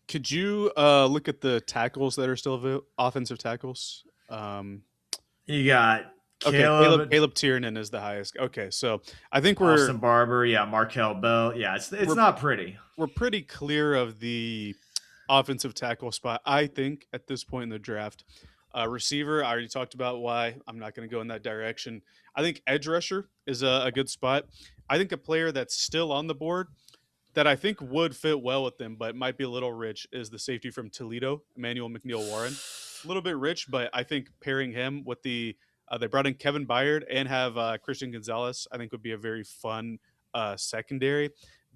Could you look at the tackles that are still offensive tackles? You got Okay, Caleb Caleb, Caleb Tiernan is the highest. Okay, so I think Austin Barber, yeah, Markel Bell. Yeah, it's we're not pretty. we're pretty clear of the offensive tackle spot. I think at this point in the draft, receiver. I already talked about why I'm not going to go in that direction. I think edge rusher is a good spot. I think a player that's still on the board that I think would fit well with them, but might be a little rich, is the safety from Toledo, Emmanuel McNeil Warren. A little bit rich, but I think pairing him with they brought in Kevin Byard and have Christian Gonzalez, I think would be a very fun secondary.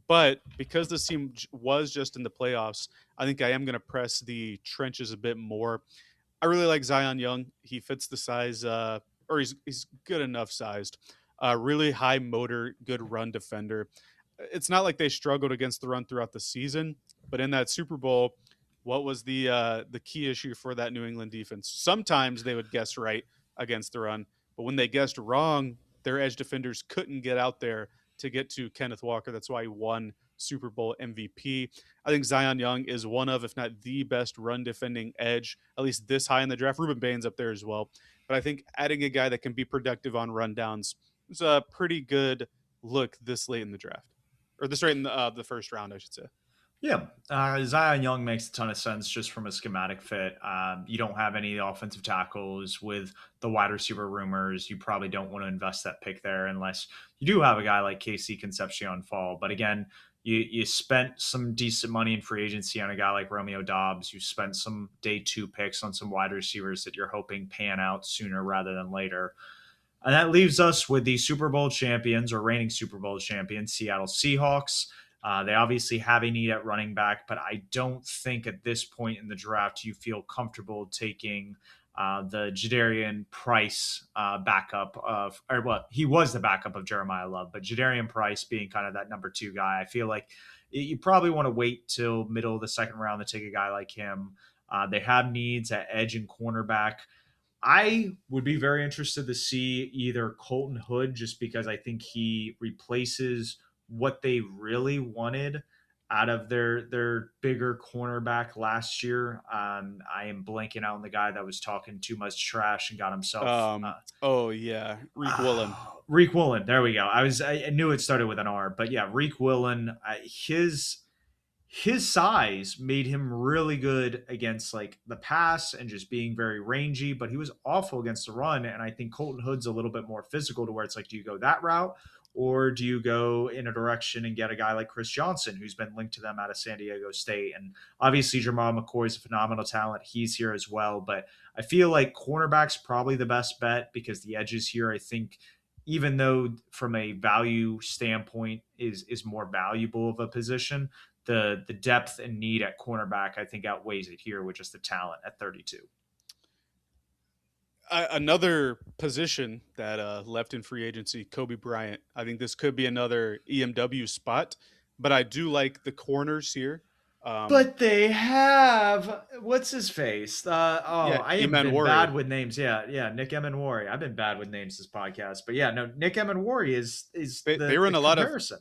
But because this team was just in the playoffs, I think I am going to press the trenches a bit more. I really like Zion Young. He fits the size, or he's good enough sized. Really high motor, good run defender. It's not like they struggled against the run throughout the season, but in that Super Bowl, what was the key issue for that New England defense? Sometimes they would guess right against the run, but when they guessed wrong, their edge defenders couldn't get out there to get to Kenneth Walker. That's why he won Super Bowl MVP. I think Zion Young is one of, if not the best run defending edge, at least this high in the draft. Ruben Bain's up there as well. But I think adding a guy that can be productive on rundowns is a pretty good look this late in the draft, or this late in the first round, I should say. Yeah, Zion Young makes a ton of sense just from a schematic fit. You don't have any offensive tackles with the wide receiver rumors. You probably don't want to invest that pick there unless you do have a guy like Casey Concepcion fall. But again, you spent some decent money in free agency on a guy like Romeo Dobbs. You spent some day two picks on some wide receivers that you're hoping pan out sooner rather than later. And that leaves us with the Super Bowl champions or reigning Super Bowl champions, Seattle Seahawks. They obviously have a need at running back, but I don't think at this point in the draft you feel comfortable taking the Jadarian Price backup of, or what he was the backup of Jeremiyah Love, but Jadarian Price being kind of that number two guy. I feel like you probably want to wait till middle of the second round to take a guy like him. They have needs at edge and cornerback. I would be very interested to see either Colton Hood, just because I think he replaces what they really wanted out of their bigger cornerback last year. I am blanking out on the guy that was talking too much trash and got himself Oh yeah, Reek Woolen. Reek Woolen. There we go. I knew it started with an R, but yeah, Reek Woolen. His size made him really good against like the pass and just being very rangy, but he was awful against the run. And I think Colton Hood's a little bit more physical to where it's like, do you go that route or do you go in a direction and get a guy like Chris Johnson, who's been linked to them out of San Diego State? And obviously, Jamal McCoy is a phenomenal talent. He's here as well. But I feel like cornerback's probably the best bet because the edges here, I think, even though from a value standpoint is more valuable of a position, the depth and need at cornerback I think outweighs it here with just the talent at 32. Another position that left in free agency, Kobe Bryant. I think this could be another EMW spot, but I do like the corners here. But they have what's his face? Yeah, I have Eman been bad Worry. with names. Yeah, yeah, Nick Emenwari. I've been bad with names this podcast, but yeah, no, Nick Emenwari is They the run a lot of comparison.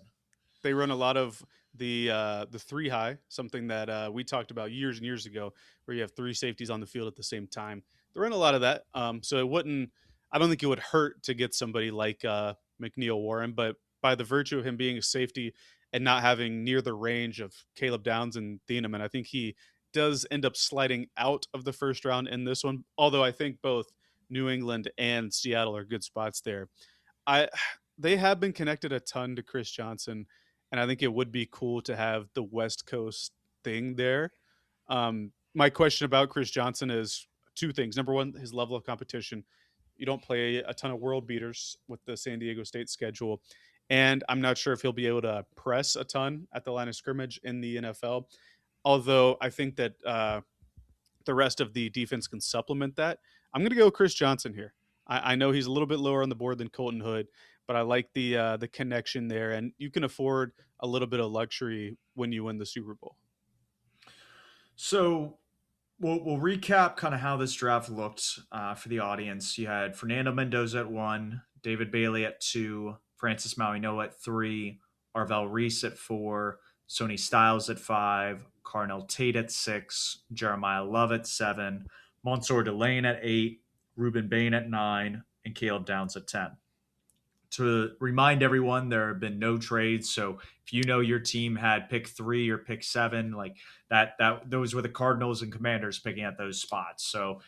they run a lot of the three high, something that we talked about years and years ago, where you have three safeties on the field at the same time. They run a lot of that, so it wouldn't. I don't think it would hurt to get somebody like McNeil Warren, but by the virtue of him being a safety and not having near the range of Caleb Downs and Thieneman, I think he does end up sliding out of the first round in this one. Although I think both New England and Seattle are good spots there. I They have been connected a ton to Chris Johnson, and I think it would be cool to have the West Coast thing there. My question about Chris Johnson is two things. Number one, his level of competition. You don't play a ton of world beaters with the San Diego State schedule, and I'm not sure if he'll be able to press a ton at the line of scrimmage in the NFL. Although I think that the rest of the defense can supplement that. I'm going to go Chris Johnson here. I know he's a little bit lower on the board than Colton Hood, but I like the connection there, and you can afford a little bit of luxury when you win the Super Bowl. So we'll recap kind of how this draft looked for the audience. You had Fernando Mendoza at 1, David Bailey at 2, Francis Mauigoa at 3, Arvell Reese at 4, Sony Styles at 5, Carnell Tate at 6, Jeremiyah Love at 7, Mansour Delane at 8, Ruben Bain at 9, and Caleb Downs at 10. To remind everyone, there have been no trades. So if you know your team had pick 3 or pick 7, like that those were the Cardinals and Commanders picking at those spots. So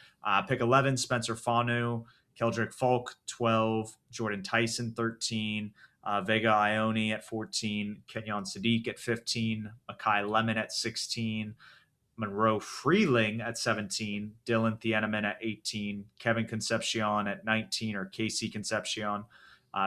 pick 11, Spencer Fanu, Keldrick Falk 12, Jordan Tyson 13, Vega Ione at 14, Kenyon Sadiq at 15, Makai Lemon at 16, Monroe Freeling at 17, Dylan Thieneman at 18, Kevin Concepcion at 19, or Casey Concepcion,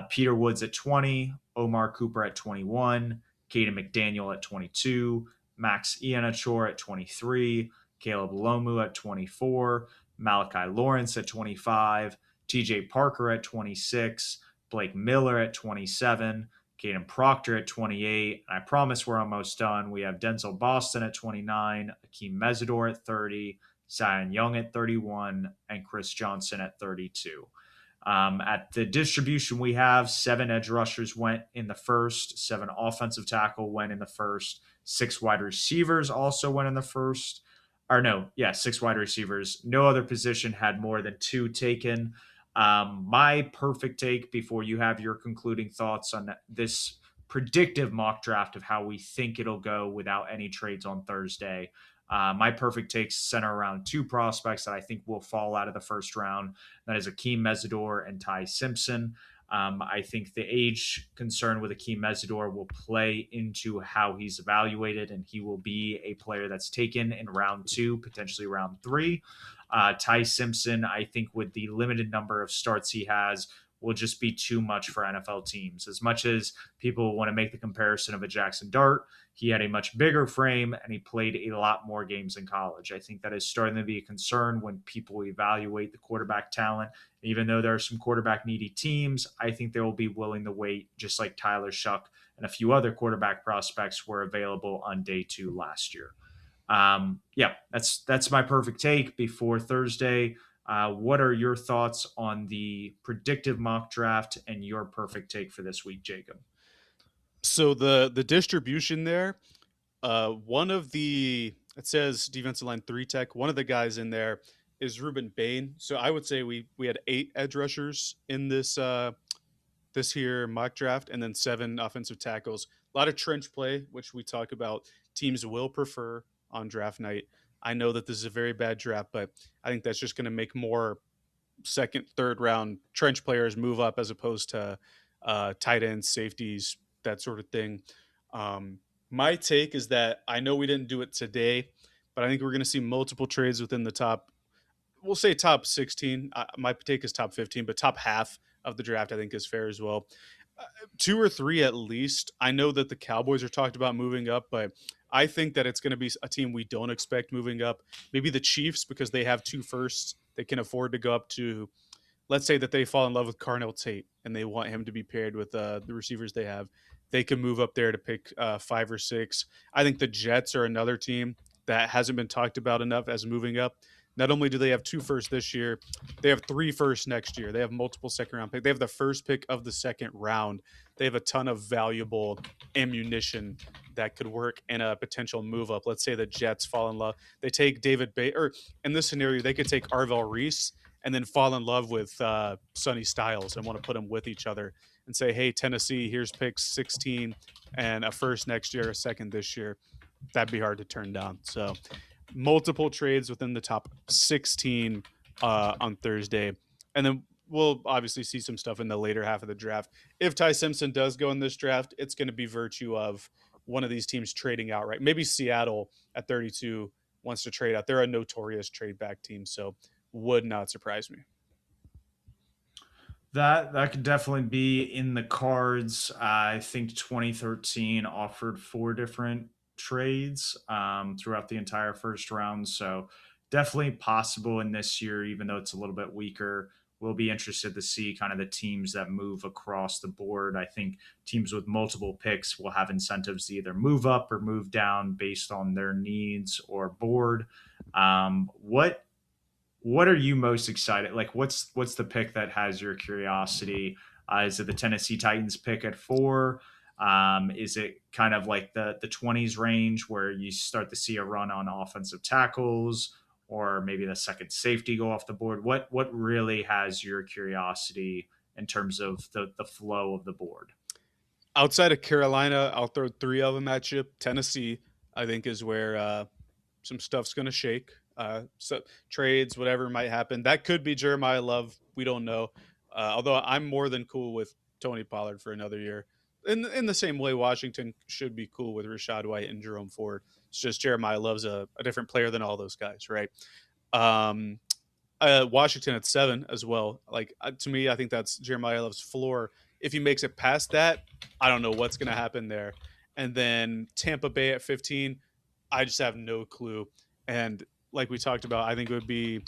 Peter Woods at 20, Omar Cooper at 21, Caden McDaniel at 22, Max Ianachor at 23, Caleb Lomu at 24, Malachi Lawrence at 25, TJ Parker at 26, Blake Miller at 27, Caden Proctor at 28. And I promise we're almost done. We have Denzel Boston at 29, Akeem Mesidor at 30, Zion Young at 31, and Chris Johnson at 32. At the distribution we have, 7 edge rushers went in the first, 7 offensive tackle went in the first, 6 wide receivers also went in the first. Or no, yeah, 6 wide receivers. No other position had more than 2 taken. My perfect take before you have your concluding thoughts on this predictive mock draft of how we think it'll go without any trades on Thursday. My perfect takes center around 2 prospects that I think will fall out of the first round. That is Akeem Mesidor and Ty Simpson. I think the age concern with Akeem Mesidor will play into how he's evaluated, and he will be a player that's taken in round 2, potentially round 3. Ty Simpson, I think, with the limited number of starts he has, will just be too much for NFL teams. As much as people want to make the comparison of a Jackson Dart, he had a much bigger frame and he played a lot more games in college. I think that is starting to be a concern when people evaluate the quarterback talent. Even though there are some quarterback needy teams, I think they will be willing to wait, just like Tyler Shuck and a few other quarterback prospects were available on day 2 last year. Yeah, that's my perfect take before Thursday. What are your thoughts on the predictive mock draft and your perfect take for this week, Jacob? So the distribution there, One of the it says defensive line 3 tech. One of the guys in there is Ruben Bain. So I would say we had 8 edge rushers in this here mock draft, and then 7 offensive tackles. A lot of trench play, which we talk about teams will prefer on draft night. I know that this is a very bad draft, but I think that's just going to make more second, third round trench players move up as opposed to tight ends, safeties, that sort of thing. My take is that I know we didn't do it today, but I think we're going to see multiple trades within the top, we'll say top 16. My take is top 15, but top half of the draft I think is fair as well. Uh, 2 or 3 at least. I know that the Cowboys are talked about moving up, but I think that it's going to be a team we don't expect moving up. Maybe the Chiefs because they have 2 firsts. They can afford to go up to, let's say that they fall in love with Carnell Tate and they want him to be paired with the receivers they have. They can move up there to pick 5 or 6. I think the Jets are another team that hasn't been talked about enough as moving up. Not only do they have 2 firsts this year, they have 3 firsts next year. They have multiple second round picks. They have the first pick of the second round. They have a ton of valuable ammunition that could work in a potential move up. Let's say the Jets fall in love. They take David Bay, or in this scenario, they could take Arvell Reese and then fall in love with Sonny Styles and want to put them with each other and say, hey, Tennessee, here's pick 16 and a first next year, a second this year. That'd be hard to turn down. So multiple trades within the top 16 on Thursday. And then we'll obviously see some stuff in the later half of the draft. If Ty Simpson does go in this draft, it's going to be virtue of one of these teams trading outright. Maybe Seattle at 32 wants to trade out. They're a notorious trade back team, so would not surprise me. That could definitely be in the cards. I think 2013 offered 4 different trades throughout the entire first round, so definitely possible in this year, even though it's a little bit weaker. We'll be interested to see kind of the teams that move across the board. I think teams with multiple picks will have incentives to either move up or move down based on their needs or board. What are you most excited? Like, what's the pick that has your curiosity? Is it the Tennessee Titans pick at 4? Is it kind of like the 20s range where you start to see a run on offensive tackles, or maybe the second safety go off the board? What really has your curiosity in terms of the flow of the board? Outside of Carolina, I'll throw 3 of them at you. Tennessee, I think, is where some stuff's going to shake. So trades, whatever might happen. That could be Jeremiyah Love. We don't know. Although I'm more than cool with Tony Pollard for another year. In the same way, Washington should be cool with Rashad White and Jerome Ford. It's just Jeremiah Love's a different player than all those guys, right? Um, Washington at 7 as well. Like to me, I think that's Jeremiah Love's floor. If he makes it past that, I don't know what's going to happen there. And then Tampa Bay at 15, I just have no clue. And like we talked about, I think it would be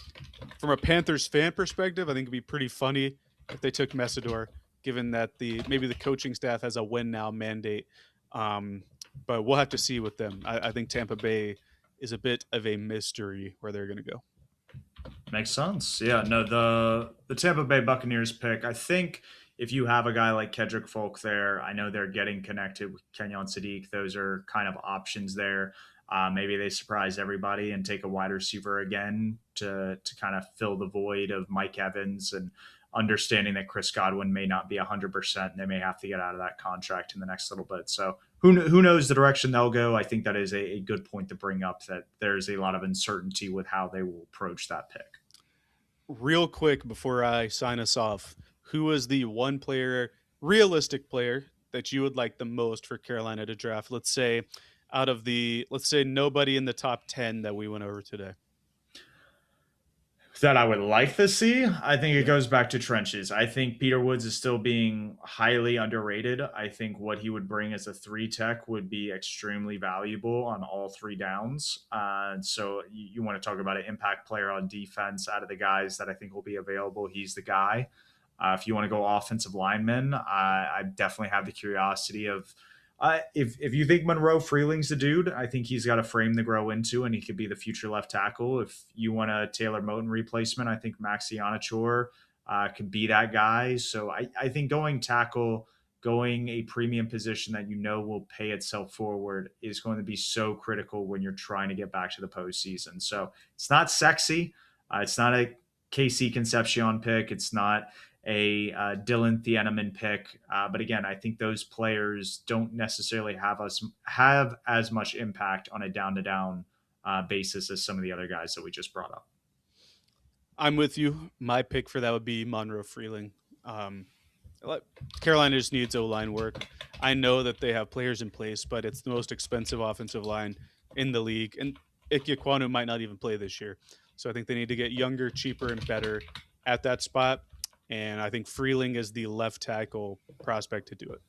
from a Panthers fan perspective. I think it'd be pretty funny if they took Messidor, given that the maybe the coaching staff has a win now mandate. Um, but we'll have to see with them. I think Tampa Bay is a bit of a mystery where they're going to go. Makes sense. Yeah, no, the Tampa Bay Buccaneers pick, I think if you have a guy like Kedrick Folk there, I know they're getting connected with Kenyon Sadiq. Those are kind of options there. Maybe they surprise everybody and take a wide receiver again to kind of fill the void of Mike Evans, and understanding that Chris Godwin may not be 100%. They may have to get out of that contract in the next little bit. So who knows the direction they'll go. I think that is a good point to bring up, that there's a lot of uncertainty with how they will approach that pick. Real quick before I sign us off, who is the one player, realistic player, that you would like the most for Carolina to draft? Let's say out of the, let's say nobody in the top 10 that we went over today. That I would like to see. I think it Yeah. goes back to trenches. I think Peter Woods is still being highly underrated. I think what he would bring as a 3 tech would be extremely valuable on all 3 downs. So you want to talk about an impact player on defense out of the guys that I think will be available. He's the guy. If you want to go offensive lineman, I definitely have the curiosity of if you think Monroe Freeling's the dude, I think he's got a frame to grow into, and he could be the future left tackle. If you want a Taylor Moton replacement, I think Maxi Onachor could be that guy. So I think going tackle going a premium position that you know will pay itself forward is going to be so critical when you're trying to get back to the postseason. So it's not sexy. It's not a KC Concepcion pick. It's not a Dylan Thieneman pick. But again, I think those players don't necessarily have as much impact on a down to down basis as some of the other guys that we just brought up. I'm with you. My pick for that would be Monroe Freeling. Um, Carolina just needs O line work. I know that they have players in place, but it's the most expensive offensive line in the league, and Ike Ekwonu might not even play this year. So I think they need to get younger, cheaper, and better at that spot. And I think Freeling is the left tackle prospect to do it.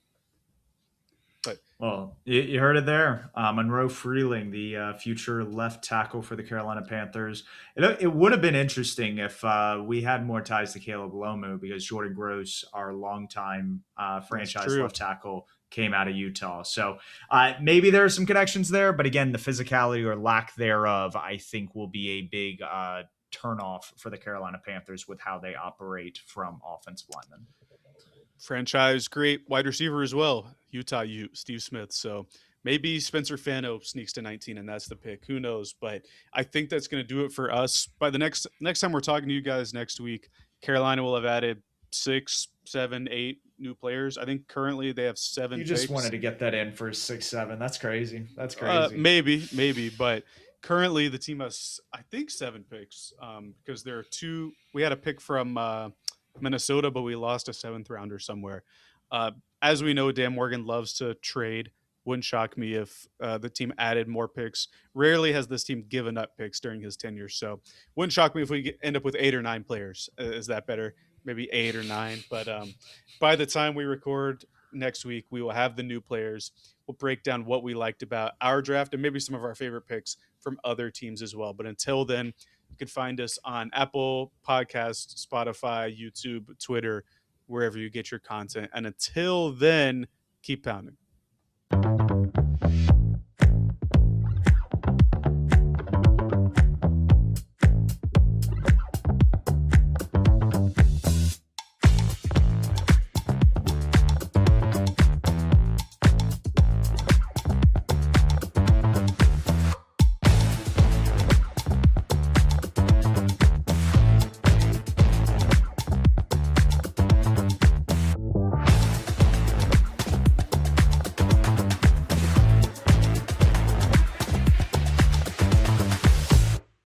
But Well, you heard it there. Monroe Freeling, the future left tackle for the Carolina Panthers. It would have been interesting if we had more ties to Caleb Lomu because Jordan Gross, our longtime franchise left tackle, came out of Utah. So maybe there are some connections there. But again, the physicality or lack thereof, I think, will be a big turnoff for the Carolina Panthers with how they operate from offensive linemen. Franchise great wide receiver as well. Utah Ute, Steve Smith. So maybe Spencer Fano sneaks to 19 and that's the pick. Who knows? But I think that's going to do it for us. By the next time we're talking to you guys next week, Carolina will have added 6, 7, 8 new players. I think currently they have 7 You just picks. wanted to get that in for 6-7. That's crazy. That's crazy. Maybe. But currently the team has, I think, 7 picks because there are 2. We had a pick from Minnesota, but we lost a 7th rounder somewhere. As we know, Dan Morgan loves to trade. Wouldn't shock me if the team added more picks. Rarely has this team given up picks during his tenure, so wouldn't shock me if we end up with 8 or 9 players. Is that better? Maybe 8 or 9. But by the time we record next week, we will have the new players. We'll break down what we liked about our draft and maybe some of our favorite picks from other teams as well. But until then, you can find us on Apple Podcasts, Spotify, YouTube, Twitter, wherever you get your content. And until then, keep pounding.